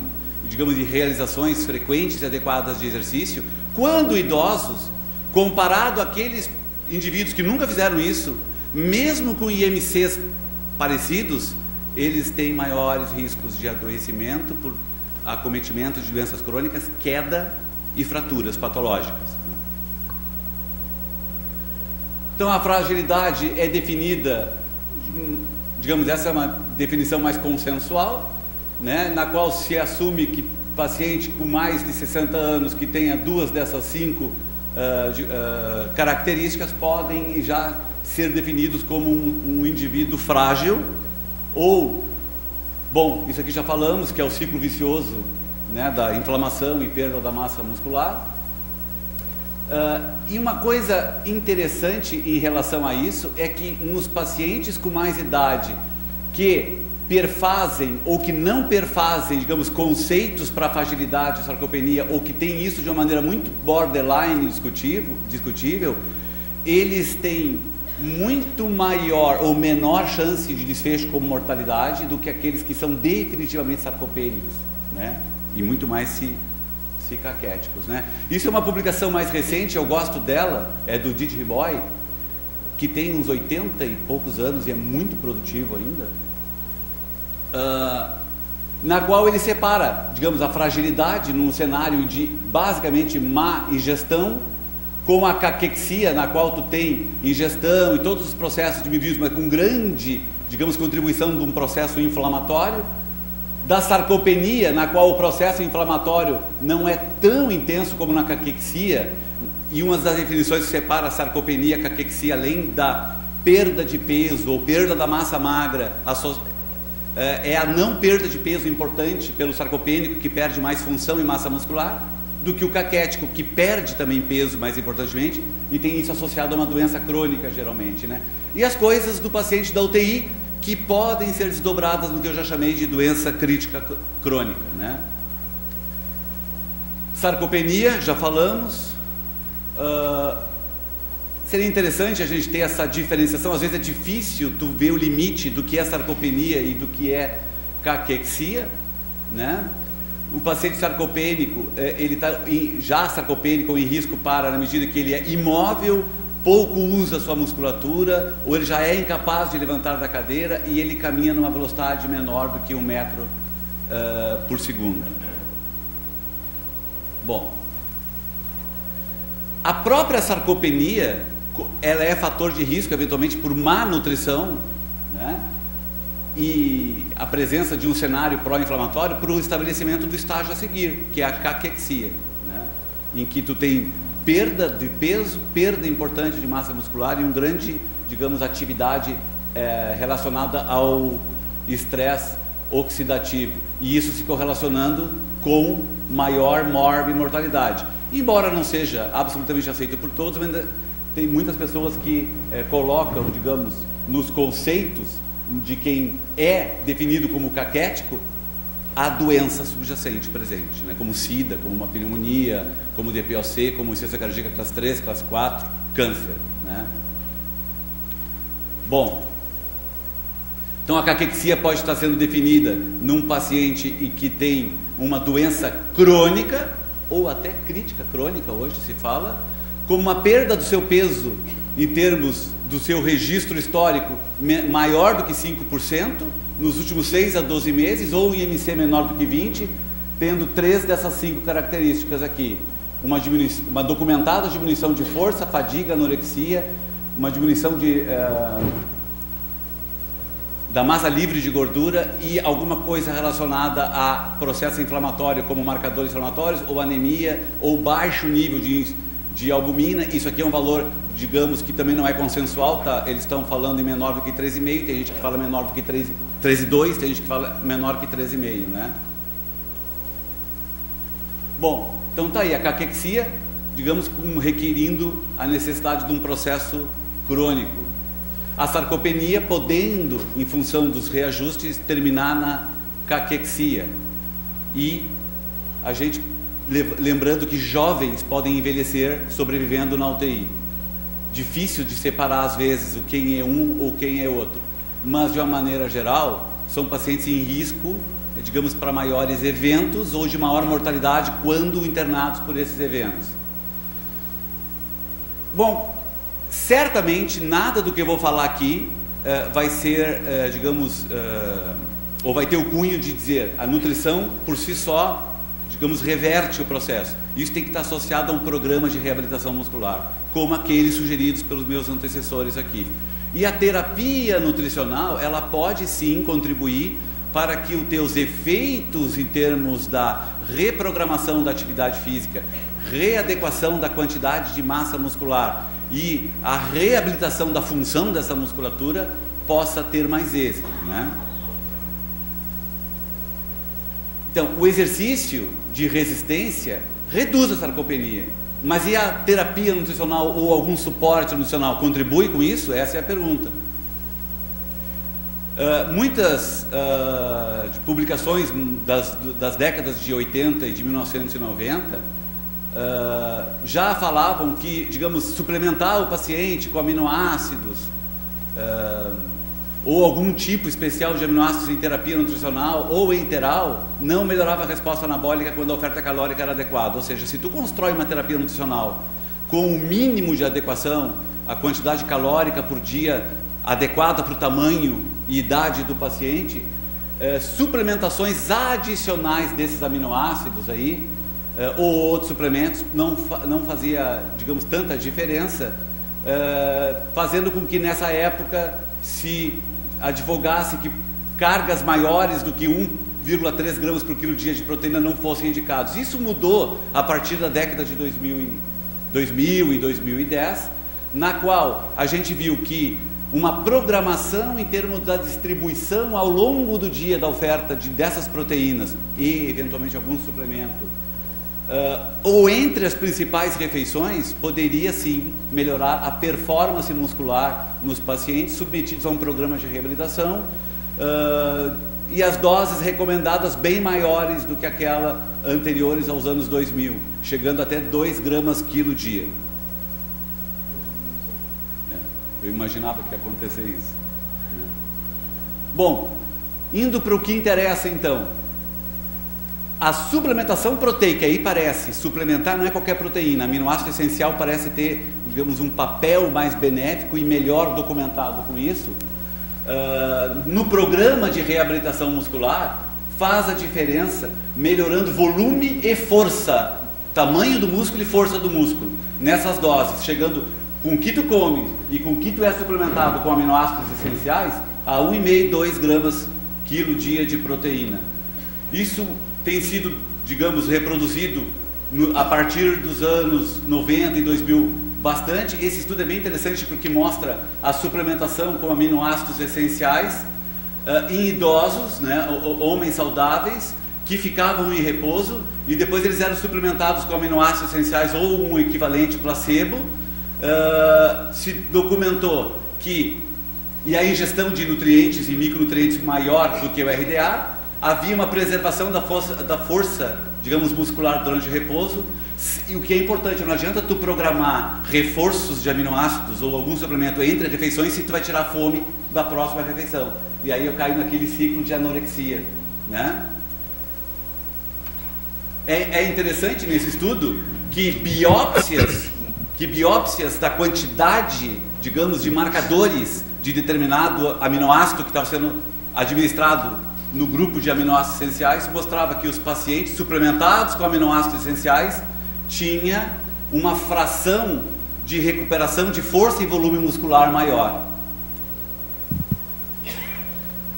digamos, de realizações frequentes e adequadas de exercício, quando idosos, comparado àqueles indivíduos que nunca fizeram isso, mesmo com IMCs parecidos, eles têm maiores riscos de adoecimento por acometimento de doenças crônicas, queda e fraturas patológicas. Então a fragilidade é definida, digamos, essa é uma definição mais consensual, né, na qual se assume que paciente com mais de 60 anos que tenha 2 dessas 5 características podem já ser definidos como um indivíduo frágil ou, bom, isso aqui já falamos, que é o ciclo vicioso, né, da inflamação e perda da massa muscular. E uma coisa interessante em relação a isso é que nos pacientes com mais idade que perfazem ou que não perfazem, digamos, conceitos para fragilidade, sarcopenia, ou que tem isso de uma maneira muito borderline discutível, eles têm muito maior ou menor chance de desfecho como mortalidade do que aqueles que são definitivamente sarcopênicos, né? E muito mais se caquéticos, né? Isso é uma publicação mais recente, eu gosto dela, é do Didi Riboy, que tem uns 80 e poucos anos e é muito produtivo ainda, na qual ele separa, digamos, a fragilidade num cenário de basicamente má ingestão, com a caquexia, na qual tu tem ingestão e todos os processos de medidas, mas com grande, digamos, contribuição de um processo inflamatório, da sarcopenia, na qual o processo inflamatório não é tão intenso como na caquexia, e uma das definições que separa a sarcopenia e a caquexia, além da perda de peso ou perda da massa magra, é a não perda de peso importante pelo sarcopênico, que perde mais função e massa muscular, do que o caquético, que perde também peso, mais importantemente, e tem isso associado a uma doença crônica, geralmente, né? E as coisas do paciente da UTI, que podem ser desdobradas no que eu já chamei de doença crítica crônica, né? Sarcopenia, já falamos. Seria interessante a gente ter essa diferenciação. Às vezes é difícil tu ver o limite do que é sarcopenia e do que é caquexia, né? O paciente sarcopênico, ele está já sarcopênico ou em risco na medida que ele é imóvel, pouco usa sua musculatura, ou ele já é incapaz de levantar da cadeira e ele caminha numa velocidade menor do que 1 metro por segundo. Bom, a própria sarcopenia, ela é fator de risco, eventualmente, por má nutrição, né? E a presença de um cenário pró-inflamatório para o estabelecimento do estágio a seguir, que é a caquexia, né? Em que tu tem perda de peso, perda importante de massa muscular e um grande, digamos, atividade relacionada ao estresse oxidativo, e isso se correlacionando com maior mortalidade. Embora não seja absolutamente aceito por todos, ainda tem muitas pessoas que colocam, digamos, nos conceitos de quem é definido como caquético, a doença subjacente presente, né? Como SIDA, como uma pneumonia, como DPOC, como insuficiência cardíaca classe 3, classe 4, câncer, né? Bom, então a caquexia pode estar sendo definida num paciente que tem uma doença crônica, ou até crítica crônica, hoje se fala, como uma perda do seu peso em termos do seu registro histórico maior do que 5% nos últimos 6 a 12 meses, ou em IMC menor do que 20, tendo 3 dessas 5 características aqui: uma documentada diminuição de força, fadiga, anorexia, uma diminuição da massa livre de gordura e alguma coisa relacionada a processo inflamatório, como marcadores inflamatórios, ou anemia, ou baixo nível de albumina. Isso aqui é um valor, digamos, que também não é consensual, tá? Eles estão falando em menor do que 3,5, tem gente que fala menor do que 13,2, tem gente que fala menor que 13,5, né? Bom, então tá aí a caquexia, digamos, requerindo a necessidade de um processo crônico. A sarcopenia podendo, em função dos reajustes, terminar na caquexia. E a gente, lembrando que jovens podem envelhecer sobrevivendo na UTI. Difícil de separar às vezes o quem é um ou quem é outro, mas de uma maneira geral são pacientes em risco, digamos, para maiores eventos ou de maior mortalidade quando internados por esses eventos. Bom, certamente nada do que eu vou falar aqui vai ser, digamos, ou vai ter o cunho de dizer a nutrição por si só, digamos, reverte o processo. Isso tem que estar associado a um programa de reabilitação muscular, como aqueles sugeridos pelos meus antecessores aqui. E a terapia nutricional, ela pode sim contribuir para que os teus efeitos em termos da reprogramação da atividade física, readequação da quantidade de massa muscular e a reabilitação da função dessa musculatura possa ter mais êxito, né? Então, o exercício de resistência reduz a sarcopenia, mas e a terapia nutricional ou algum suporte nutricional contribui com isso? Essa é a pergunta. Muitas publicações das décadas de 80 e de 1990 já falavam que, digamos, suplementar o paciente com aminoácidos ou algum tipo especial de aminoácidos em terapia nutricional ou enteral não melhorava a resposta anabólica quando a oferta calórica era adequada. Ou seja, se tu constrói uma terapia nutricional com o mínimo de adequação, a quantidade calórica por dia adequada para o tamanho e idade do paciente, suplementações adicionais desses aminoácidos aí, ou outros suplementos, não fazia, digamos, tanta diferença, fazendo com que nessa época se advogasse que cargas maiores do que 1,3 gramas por quilo dia de proteína não fossem indicados. Isso mudou a partir da década de 2000 e 2010, na qual a gente viu que uma programação em termos da distribuição ao longo do dia da oferta dessas proteínas e eventualmente alguns suplementos, ou entre as principais refeições, poderia sim melhorar a performance muscular nos pacientes submetidos a um programa de reabilitação, e as doses recomendadas bem maiores do que aquela anteriores aos anos 2000, chegando até 2 gramas quilo dia. Eu imaginava que ia acontecer isso. Bom, indo para o que interessa então. A suplementação proteica, aí parece, suplementar não é qualquer proteína, aminoácido essencial parece ter, digamos, um papel mais benéfico e melhor documentado com isso. No programa de reabilitação muscular, faz a diferença melhorando volume e força, tamanho do músculo e força do músculo, nessas doses, chegando com o que tu come e com o que tu é suplementado com aminoácidos essenciais, a 1,5, 2 gramas quilo dia de proteína. Isso tem sido, digamos, reproduzido a partir dos anos 90 e 2000 bastante. Esse estudo é bem interessante porque mostra a suplementação com aminoácidos essenciais em idosos, né, homens saudáveis, que ficavam em repouso e depois eles eram suplementados com aminoácidos essenciais ou um equivalente placebo. Se documentou que a ingestão de nutrientes e micronutrientes maior do que o RDA, havia uma preservação da força, digamos, muscular durante o repouso. E o que é importante, não adianta tu programar reforços de aminoácidos ou algum suplemento entre refeições se tu vai tirar fome da próxima refeição. E aí eu caio naquele ciclo de anorexia, né? É interessante nesse estudo que biópsias da quantidade, digamos, de marcadores de determinado aminoácido que estava sendo administrado no grupo de aminoácidos essenciais mostrava que os pacientes suplementados com aminoácidos essenciais tinha uma fração de recuperação de força e volume muscular maior.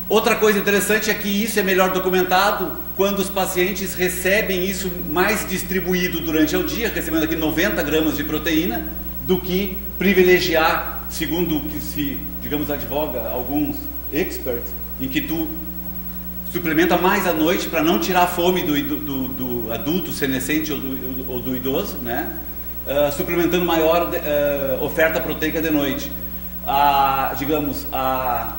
Outra coisa interessante é que isso é melhor documentado quando os pacientes recebem isso mais distribuído durante o dia, recebendo aqui 90 gramas de proteína, do que privilegiar, segundo o que se, digamos, advoga alguns experts, em que tu suplementa mais à noite para não tirar a fome do adulto senescente ou do idoso, né? Suplementando maior oferta proteica de noite. Digamos, a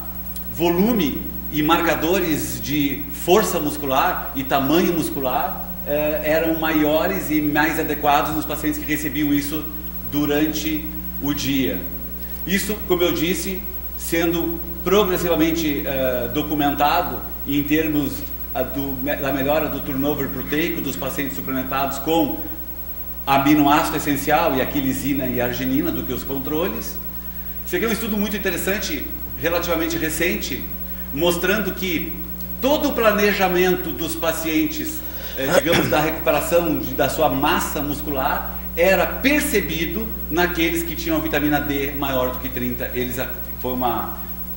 volume e marcadores de força muscular e tamanho muscular eram maiores e mais adequados nos pacientes que recebiam isso durante o dia. Isso, como eu disse, sendo progressivamente documentado em termos da melhora do turnover proteico dos pacientes suplementados com aminoácido essencial, e aqui lisina e arginina, do que os controles. Esse aqui é um estudo muito interessante, relativamente recente, mostrando que todo o planejamento dos pacientes, digamos, da recuperação da sua massa muscular, era percebido naqueles que tinham a vitamina D maior do que 30.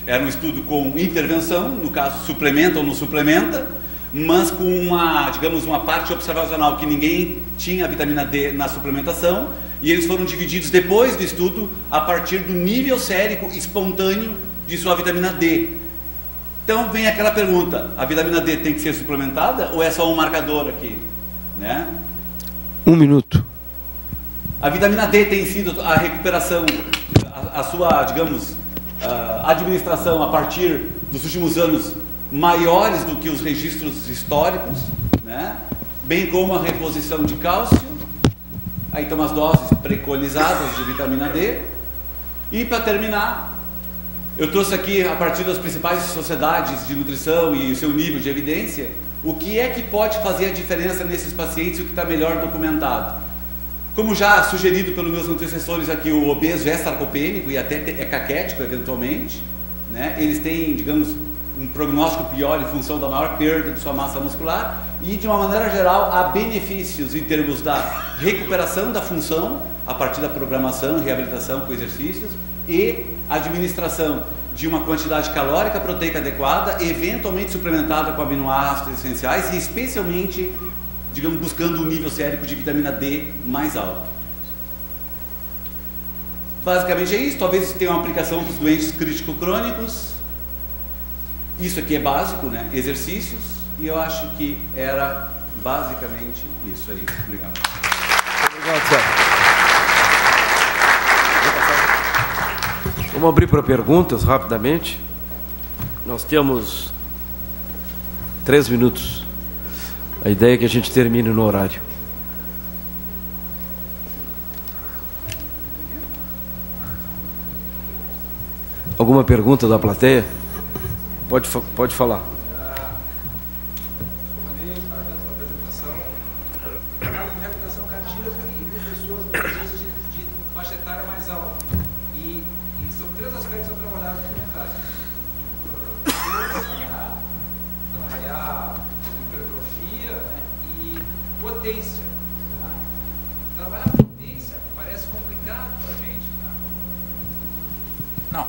Era um estudo com intervenção, no caso suplementa ou não suplementa, mas com uma parte observacional que ninguém tinha a vitamina D na suplementação, e eles foram divididos depois do estudo a partir do nível sérico espontâneo de sua vitamina D. Então vem aquela pergunta: a vitamina D tem que ser suplementada ou é só um marcador aqui, né? 1 minuto. A vitamina D tem sido a recuperação, a sua, digamos, administração a partir dos últimos anos maiores do que os registros históricos, né? Bem como a reposição de cálcio Aí estão as doses preconizadas de vitamina D. E para terminar, eu trouxe aqui, a partir das principais sociedades de nutrição e o seu nível de evidência, o que é que pode fazer a diferença nesses pacientes e o que está melhor documentado. Como já sugerido pelos meus antecessores aqui, o obeso é sarcopênico e até é caquético eventualmente, né? Eles têm, digamos, um prognóstico pior em função da maior perda de sua massa muscular e, de uma maneira geral, há benefícios em termos da recuperação da função a partir da programação, reabilitação com exercícios e administração de uma quantidade calórica proteica adequada, eventualmente suplementada com aminoácidos essenciais e especialmente, digamos, buscando um nível sérico de vitamina D mais alto. Basicamente é isso. Talvez tenha uma aplicação para os doentes crítico-crônicos. Isso aqui é básico, né? Exercícios. E eu acho que era basicamente isso aí. Obrigado. Obrigado, Sérgio. Vamos abrir para perguntas rapidamente. Nós temos 3 minutos. A ideia é que a gente termine no horário. Alguma pergunta da plateia? Pode falar. Reabilitação cardíaca e pessoas de faixa etária mais alta. E são 3 aspectos a trabalhar aqui no caso. Trabalhar hipertrofia, né, e potência. Tá? Trabalhar potência parece complicado para a gente. Tá? Não.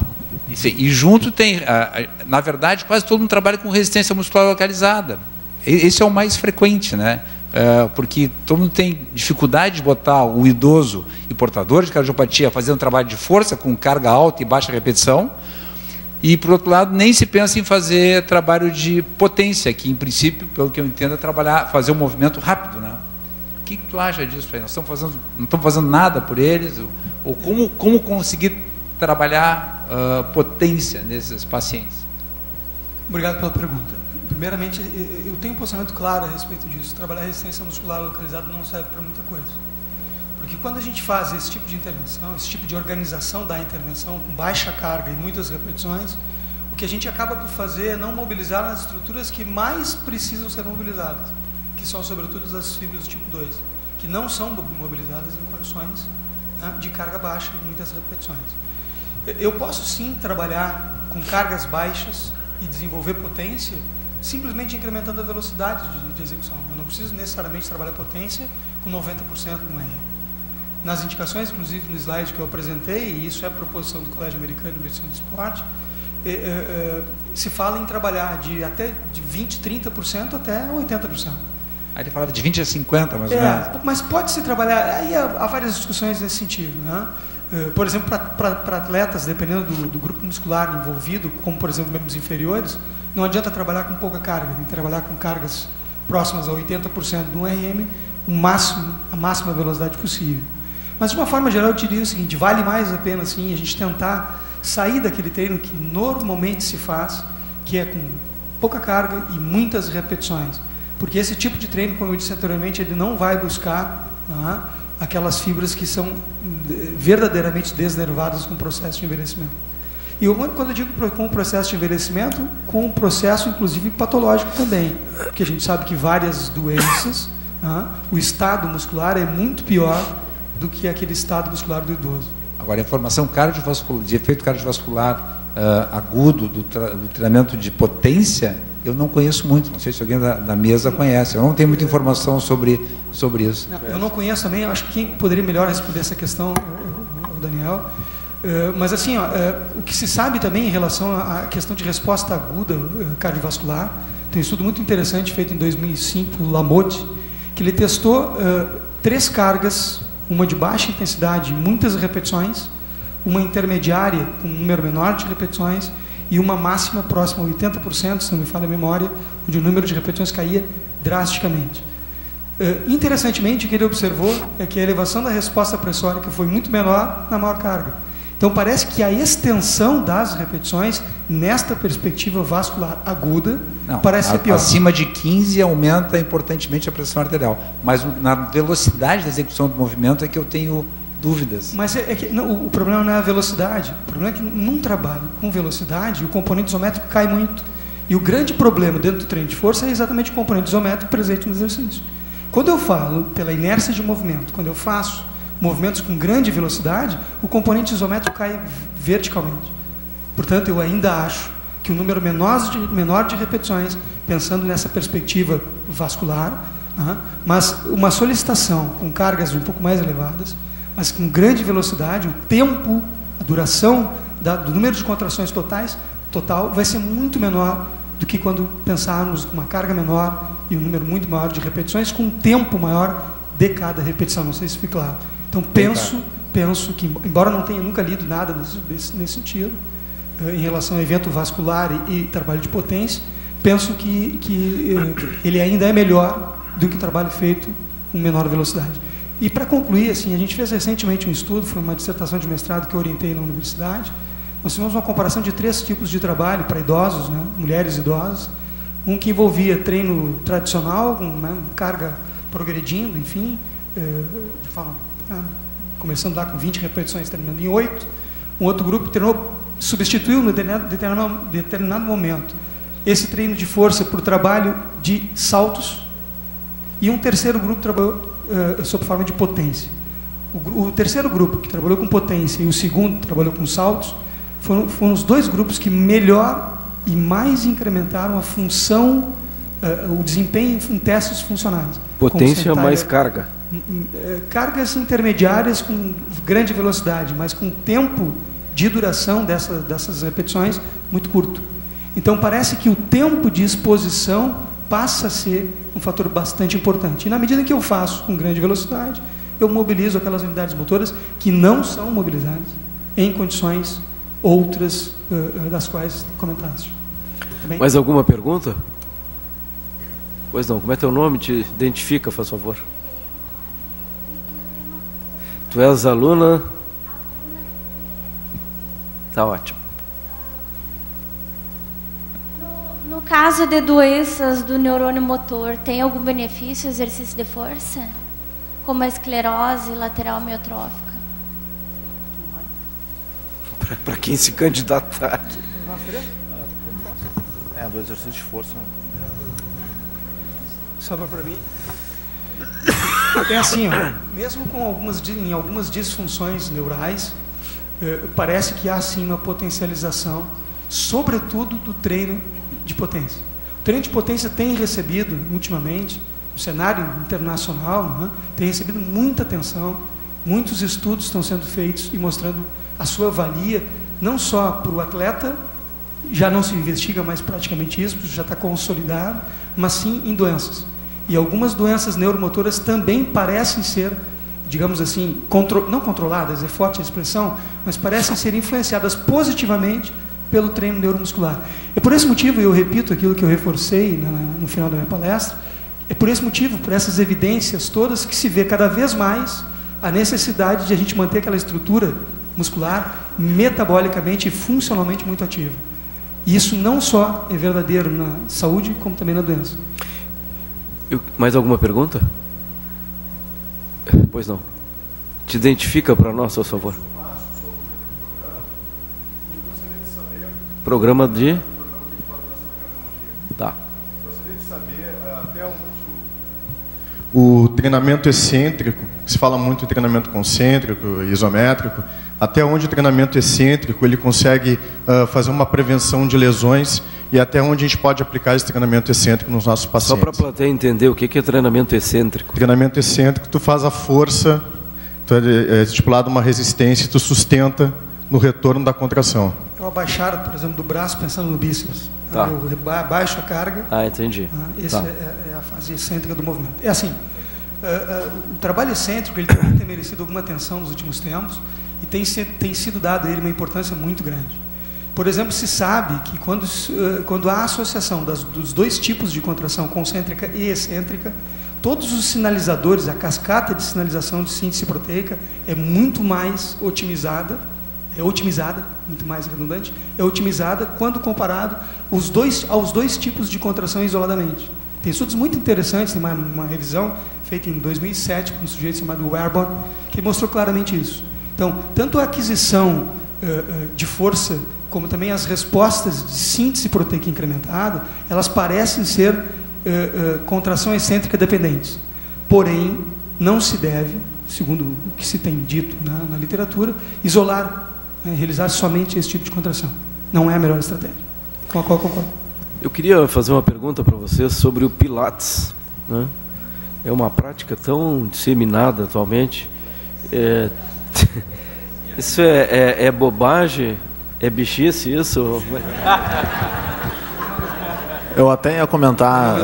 E junto tem, na verdade, quase todo mundo trabalha com resistência muscular localizada. Esse é o mais frequente, né? Porque todo mundo tem dificuldade de botar o idoso e portador de cardiopatia fazendo trabalho de força com carga alta e baixa repetição. E, por outro lado, nem se pensa em fazer trabalho de potência, que, em princípio, pelo que eu entendo, é fazer um movimento rápido, né? O que tu acha disso aí? Nós não estamos fazendo nada por eles? Ou como conseguir trabalhar potência nesses pacientes? Obrigado pela pergunta. Primeiramente, eu tenho um posicionamento claro a respeito disso. Trabalhar resistência muscular localizada não serve para muita coisa. Porque quando a gente faz esse tipo de intervenção, esse tipo de organização da intervenção, com baixa carga e muitas repetições, o que a gente acaba por fazer é não mobilizar as estruturas que mais precisam ser mobilizadas, que são sobretudo as fibras do tipo 2, que não são mobilizadas em condições, né, de carga baixa e muitas repetições. Eu posso sim trabalhar com cargas baixas e desenvolver potência simplesmente incrementando a velocidade de execução. Eu não preciso necessariamente trabalhar potência com 90% no R. Nas indicações, inclusive no slide que eu apresentei, e isso é a proposição do Colégio Americano de Medicina do Esporte, se fala em trabalhar de 20%, 30% até 80%. Aí ele falava de 20% a 50%, mais ou menos. Mas pode-se trabalhar, aí há várias discussões nesse sentido, né? Por exemplo, para atletas, dependendo do grupo muscular envolvido, como por exemplo membros inferiores, não adianta trabalhar com pouca carga, tem que trabalhar com cargas próximas a 80% do RM, a máxima velocidade possível. Mas de uma forma geral eu diria o seguinte, vale mais a pena assim, a gente tentar sair daquele treino que normalmente se faz, que é com pouca carga e muitas repetições. Porque esse tipo de treino, como eu disse anteriormente, ele não vai buscar aquelas fibras que são verdadeiramente desnervadas com o processo de envelhecimento. E quando eu digo com o processo de envelhecimento, com o processo inclusive patológico também, porque a gente sabe que várias doenças, o estado muscular é muito pior do que aquele estado muscular do idoso. Agora, a informação cardiovascular, de efeito cardiovascular agudo do treinamento de potência, eu não conheço muito, não sei se alguém da mesa conhece, eu não tenho muita informação sobre isso. Não, eu não conheço também, eu acho que quem poderia melhor responder essa questão é o Daniel. Mas assim, o que se sabe também em relação à questão de resposta aguda cardiovascular, tem um estudo muito interessante feito em 2005 pelo Lamotte, que ele testou 3 cargas, uma de baixa intensidade, muitas repetições, uma intermediária com um número menor de repetições e uma máxima próxima a 80%, se não me falha a memória, onde o número de repetições caía drasticamente. Interessantemente, o que ele observou é que a elevação da resposta pressórica foi muito menor na maior carga. Então, parece que a extensão das repetições, nesta perspectiva vascular aguda, parece ser pior. Acima de 15 aumenta importantemente a pressão arterial. Mas na velocidade da execução do movimento é que eu tenho dúvidas. Mas o problema não é a velocidade. O problema é que num trabalho com velocidade, o componente isométrico cai muito. E o grande problema dentro do treino de força é exatamente o componente isométrico presente no exercício. Quando eu falo pela inércia de movimento, quando eu faço movimentos com grande velocidade, o componente isométrico cai verticalmente. Portanto, eu ainda acho que o número menor de repetições, pensando nessa perspectiva vascular, mas uma solicitação com cargas um pouco mais elevadas, mas com grande velocidade, o tempo, a duração do número de contrações total vai ser muito menor do que quando pensarmos com uma carga menor e um número muito maior de repetições, com um tempo maior de cada repetição. Não sei se foi claro. Então, penso que, embora não tenha nunca lido nada nesse sentido, em relação ao evento vascular e trabalho de potência, penso que ele ainda é melhor do que o trabalho feito com menor velocidade. E, para concluir, assim, a gente fez recentemente um estudo, foi uma dissertação de mestrado que eu orientei na universidade. Nós fizemos uma comparação de 3 tipos de trabalho para idosos, mulheres idosas. Um que envolvia treino tradicional, com carga progredindo, enfim, de forma começando lá com 20 repetições, terminando em 8. Um outro grupo substituiu no determinado momento esse treino de força por trabalho de saltos, e um terceiro grupo trabalhou sob forma de potência. O terceiro grupo, que trabalhou com potência, e o segundo, que trabalhou com saltos, foram os 2 grupos que melhor e mais incrementaram a função, o desempenho em testes funcionais. Potência mais carga. Cargas intermediárias com grande velocidade, mas com tempo de duração dessas repetições muito curto. Então, parece que o tempo de exposição passa a ser um fator bastante importante. E na medida que eu faço com grande velocidade, eu mobilizo aquelas unidades motoras que não são mobilizadas em condições outras das quais comentaste. Também? Mais alguma pergunta? Pois não. Como é teu nome? Te identifica, faz favor. Tu és aluna? Tá ótimo. No caso de doenças do neurônio motor, tem algum benefício o exercício de força? Como a esclerose lateral amiotrófica? Para quem se candidatar. Do exercício de força. Só para mim. É assim, mesmo com algumas disfunções neurais, parece que há sim uma potencialização, sobretudo do treino de potência. O treino de potência tem recebido, ultimamente, no cenário internacional, tem recebido muita atenção, muitos estudos estão sendo feitos e mostrando a sua valia, não só para o atleta, já não se investiga mais praticamente isso, já está consolidado, mas sim em doenças. E algumas doenças neuromotoras também parecem ser, digamos assim, não controladas, é forte a expressão, mas parecem ser influenciadas positivamente pelo treino neuromuscular. É por esse motivo, eu repito aquilo que eu reforcei no final da minha palestra, é por esse motivo, por essas evidências todas, que se vê cada vez mais a necessidade de a gente manter aquela estrutura muscular metabolicamente e funcionalmente muito ativa. E isso não só é verdadeiro na saúde, como também na doença. Mais alguma pergunta? Pois não. Te identifica para nós, por favor. Programa de... Tá. Gostaria de saber até onde o treinamento excêntrico, se fala muito em treinamento concêntrico, isométrico, até onde o treinamento excêntrico ele consegue fazer uma prevenção de lesões e até onde a gente pode aplicar esse treinamento excêntrico nos nossos pacientes. Só para a plateia entender o que é treinamento excêntrico. Treinamento excêntrico, tu faz a força, tu é estipulado uma resistência e tu sustenta no retorno da contração. Eu abaixar, por exemplo, do braço pensando no bíceps. Tá. Eu abaixo a carga. Entendi. Essa é a fase excêntrica do movimento. É assim, o trabalho excêntrico ele também tem merecido alguma atenção nos últimos tempos e tem sido dado a ele uma importância muito grande. Por exemplo, se sabe que quando há associação dos 2 tipos de contração, concêntrica e excêntrica, todos os sinalizadores, a cascata de sinalização de síntese proteica é muito mais otimizada, é otimizada, muito mais redundante, é otimizada quando comparado aos dois tipos de contração isoladamente. Tem estudos muito interessantes, tem uma revisão feita em 2007 por um sujeito chamado Wehrborn, que mostrou claramente isso. Então, tanto a aquisição de força, como também as respostas de síntese proteica incrementada, elas parecem ser contração excêntrica dependentes. Porém, não se deve, segundo o que se tem dito na literatura, isolar, realizar somente esse tipo de contração. Não é a melhor estratégia. Com a qual concordo. Eu queria fazer uma pergunta para vocês sobre o Pilates, né? É uma prática tão disseminada atualmente. Isso é bobagem? É bichice isso? Eu até ia comentar,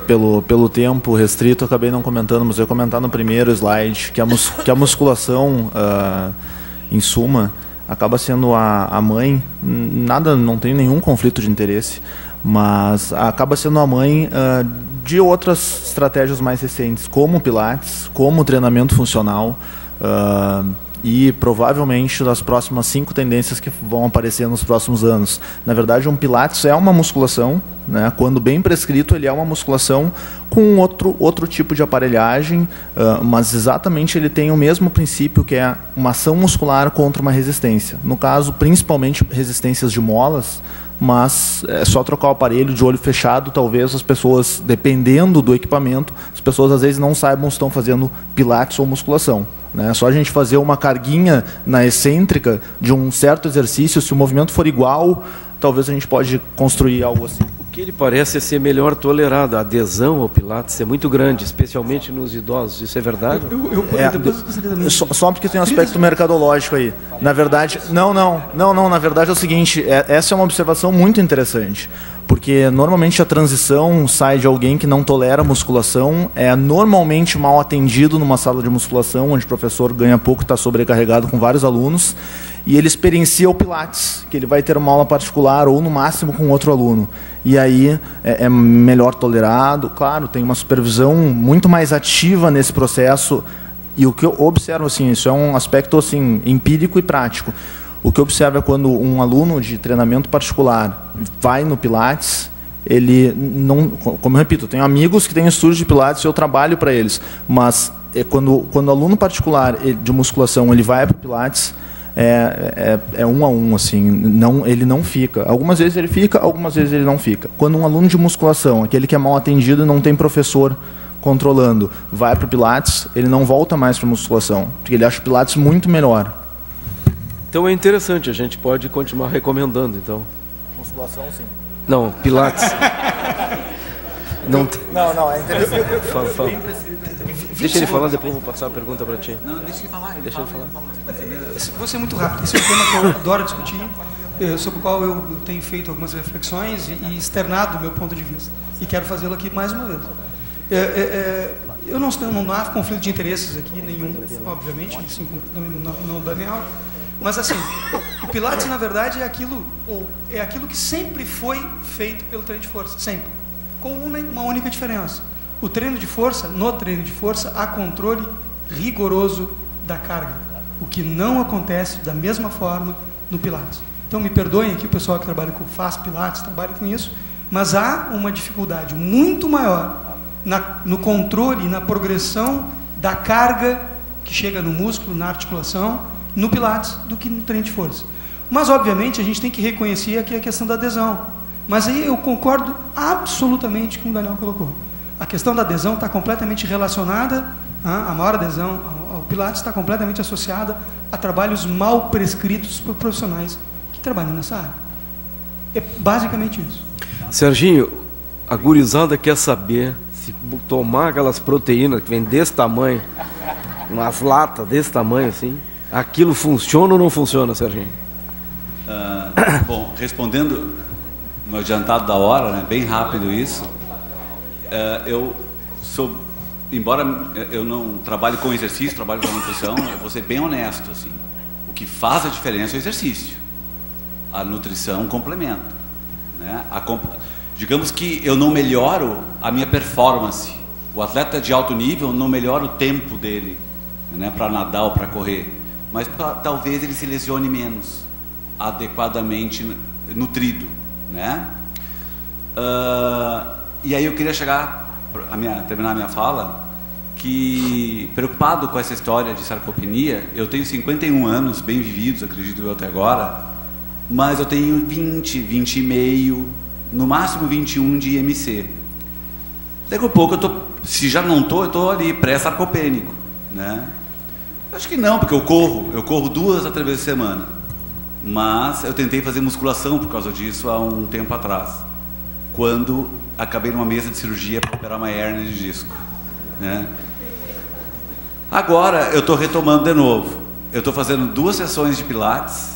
pelo tempo restrito, acabei não comentando, mas eu ia comentar no primeiro slide que a musculação, em suma, acaba sendo a mãe, não tem nenhum conflito de interesse, mas acaba sendo a mãe de outras estratégias mais recentes, como o Pilates, como o treinamento funcional, e provavelmente das próximas 5 tendências que vão aparecer nos próximos anos. Na verdade, um Pilates é uma musculação, né? Quando bem prescrito, ele é uma musculação com outro tipo de aparelhagem, mas exatamente ele tem o mesmo princípio, que é uma ação muscular contra uma resistência. No caso, principalmente resistências de molas, mas é só trocar o aparelho de olho fechado. Talvez as pessoas, dependendo do equipamento, as pessoas às vezes não saibam se estão fazendo Pilates ou musculação. É só a gente fazer uma carguinha na excêntrica de um certo exercício, se o movimento for igual, talvez a gente pode construir algo assim. O que ele parece ser melhor tolerado, a adesão ao Pilates é muito grande, especialmente nos idosos. Isso é verdade? Só porque tem um aspecto mercadológico aí. Na verdade, não, na verdade é o seguinte, essa é uma observação muito interessante. Porque normalmente a transição sai de alguém que não tolera musculação, é normalmente mal atendido numa sala de musculação, onde o professor ganha pouco e está sobrecarregado com vários alunos, e ele experiencia o Pilates, que ele vai ter uma aula particular ou no máximo com outro aluno. E aí é melhor tolerado, claro, tem uma supervisão muito mais ativa nesse processo, e o que eu observo, assim, isso é um aspecto assim, empírico e prático. O que eu observo é quando um aluno de treinamento particular vai no Pilates, ele não, como eu repito, eu tenho amigos que têm estúdio de Pilates e eu trabalho para eles, mas quando o aluno particular de musculação ele vai para o Pilates, é 1 a 1, assim, ele não fica. Algumas vezes ele fica, algumas vezes ele não fica. Quando um aluno de musculação, aquele que é mal atendido e não tem professor controlando, vai para o Pilates, ele não volta mais para a musculação, porque ele acha o Pilates muito melhor. Então é interessante, a gente pode continuar recomendando, então. Musculação, sim. Não, Pilates. Não, é interessante. Fala. Deixa ele falar, depois eu vou passar a pergunta para ti. Não, deixa ele falar. Deixa ele falar. Vou ser muito rápido. Esse é um tema que eu adoro discutir, sobre o qual eu tenho feito algumas reflexões e externado o meu ponto de vista. E quero fazê-lo aqui mais uma vez. Eu não há conflito de interesses aqui, nenhum, obviamente, assim como não o Daniel. Mas assim, o Pilates, na verdade, é aquilo que sempre foi feito pelo treino de força, sempre. Com uma única diferença. No treino de força, há controle rigoroso da carga. O que não acontece da mesma forma no Pilates. Então, me perdoem aqui o pessoal que faz Pilates, trabalha com isso, mas há uma dificuldade muito maior no controle e na progressão da carga que chega no músculo, na articulação, no Pilates, do que no treino de força. Mas, obviamente, a gente tem que reconhecer aqui a questão da adesão. Mas aí eu concordo absolutamente com o Daniel colocou. A questão da adesão está completamente relacionada, a maior adesão ao Pilates está completamente associada a trabalhos mal prescritos por profissionais que trabalham nessa área. É basicamente isso. Serginho, a gurizada quer saber se tomar aquelas proteínas que vem desse tamanho, umas latas desse tamanho assim, aquilo funciona ou não funciona, Serginho? Bom, respondendo no adiantado da hora, né, bem rápido isso, embora eu não trabalhe com exercício, trabalho com nutrição, eu vou ser bem honesto, assim, o que faz a diferença é o exercício, a nutrição complementa, né? Digamos que eu não melhoro a minha performance, o atleta de alto nível não melhora o tempo dele, né, para nadar ou para correr, mas talvez ele se lesione menos, adequadamente nutrido, né? E aí eu queria terminar a minha fala, que preocupado com essa história de sarcopenia, eu tenho 51 anos, bem vividos, acredito eu até agora, mas eu tenho 20 e meio, no máximo 21 de IMC. Daqui a pouco se já não eu estou ali pré-sarcopênico, né? Acho que não, porque eu corro 2 a 3 vezes por semana, mas eu tentei fazer musculação por causa disso há um tempo atrás, quando acabei numa mesa de cirurgia para operar uma hérnia de disco, né? Agora eu estou retomando de novo. Eu estou fazendo 2 sessões de pilates.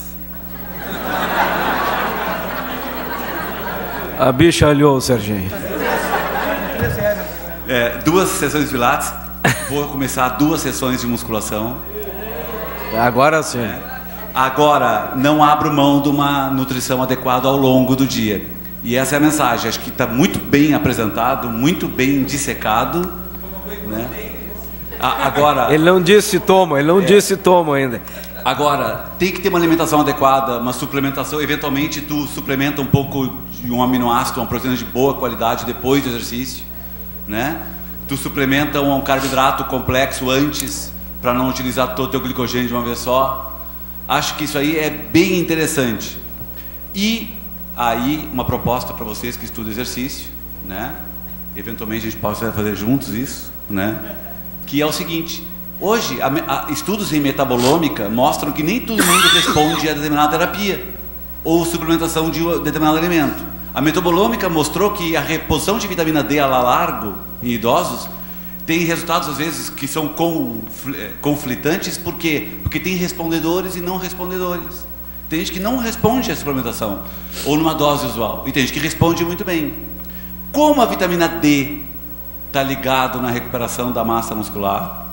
A bicha alhou, Serginho. 2 sessões de pilates. Vou começar 2 sessões de musculação. Agora sim. Agora, não abro mão de uma nutrição adequada ao longo do dia. E essa é a mensagem. Acho que está muito bem apresentado, muito bem dissecado, né? Agora, ele não disse toma ainda. Agora, tem que ter uma alimentação adequada, uma suplementação. Eventualmente, tu suplementa um pouco de um aminoácido, uma proteína de boa qualidade depois do exercício, né? Tu suplementa um carboidrato complexo antes, para não utilizar todo o teu glicogênio de uma vez só. Acho que isso aí é bem interessante. E aí, uma proposta para vocês que estudam exercício, né? Eventualmente a gente pode fazer juntos isso, né? Que é o seguinte: hoje, estudos em metabolômica mostram que nem todo mundo responde a determinada terapia ou suplementação de um determinado alimento. A metabolômica mostrou que a reposição de vitamina D a largo em idosos tem resultados, às vezes, que são conflitantes. Por quê? Porque tem respondedores e não respondedores. Tem gente que não responde à suplementação ou numa dose usual, e tem gente que responde muito bem. Como a vitamina D está ligado na recuperação da massa muscular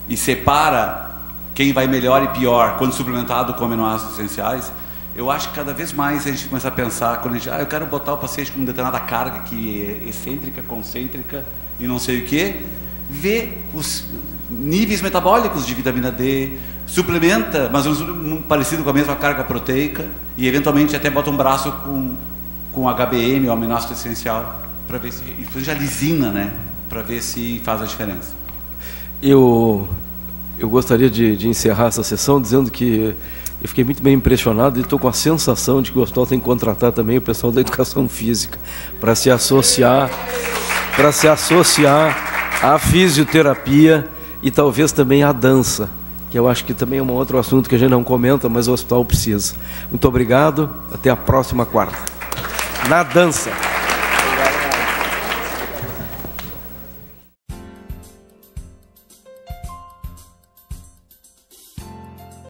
e separa quem vai melhor e pior quando suplementado com aminoácidos essenciais, eu acho que cada vez mais a gente começa a pensar, quando a gente, eu quero botar o paciente com determinada carga que é excêntrica, concêntrica e não sei o que, ver os níveis metabólicos de vitamina D, suplementa, mas parecido com a mesma carga proteica, e eventualmente até bota um braço com HBM, o aminoácido essencial, para ver se isso já lisina, né? Para ver se faz a diferença. Eu gostaria de encerrar essa sessão dizendo que eu fiquei muito bem impressionado e estou com a sensação de que o hospital tem que contratar também o pessoal da educação física para se associar à fisioterapia e talvez também à dança, que eu acho que também é um outro assunto que a gente não comenta, mas o hospital precisa. Muito obrigado, até a próxima quarta. Na dança.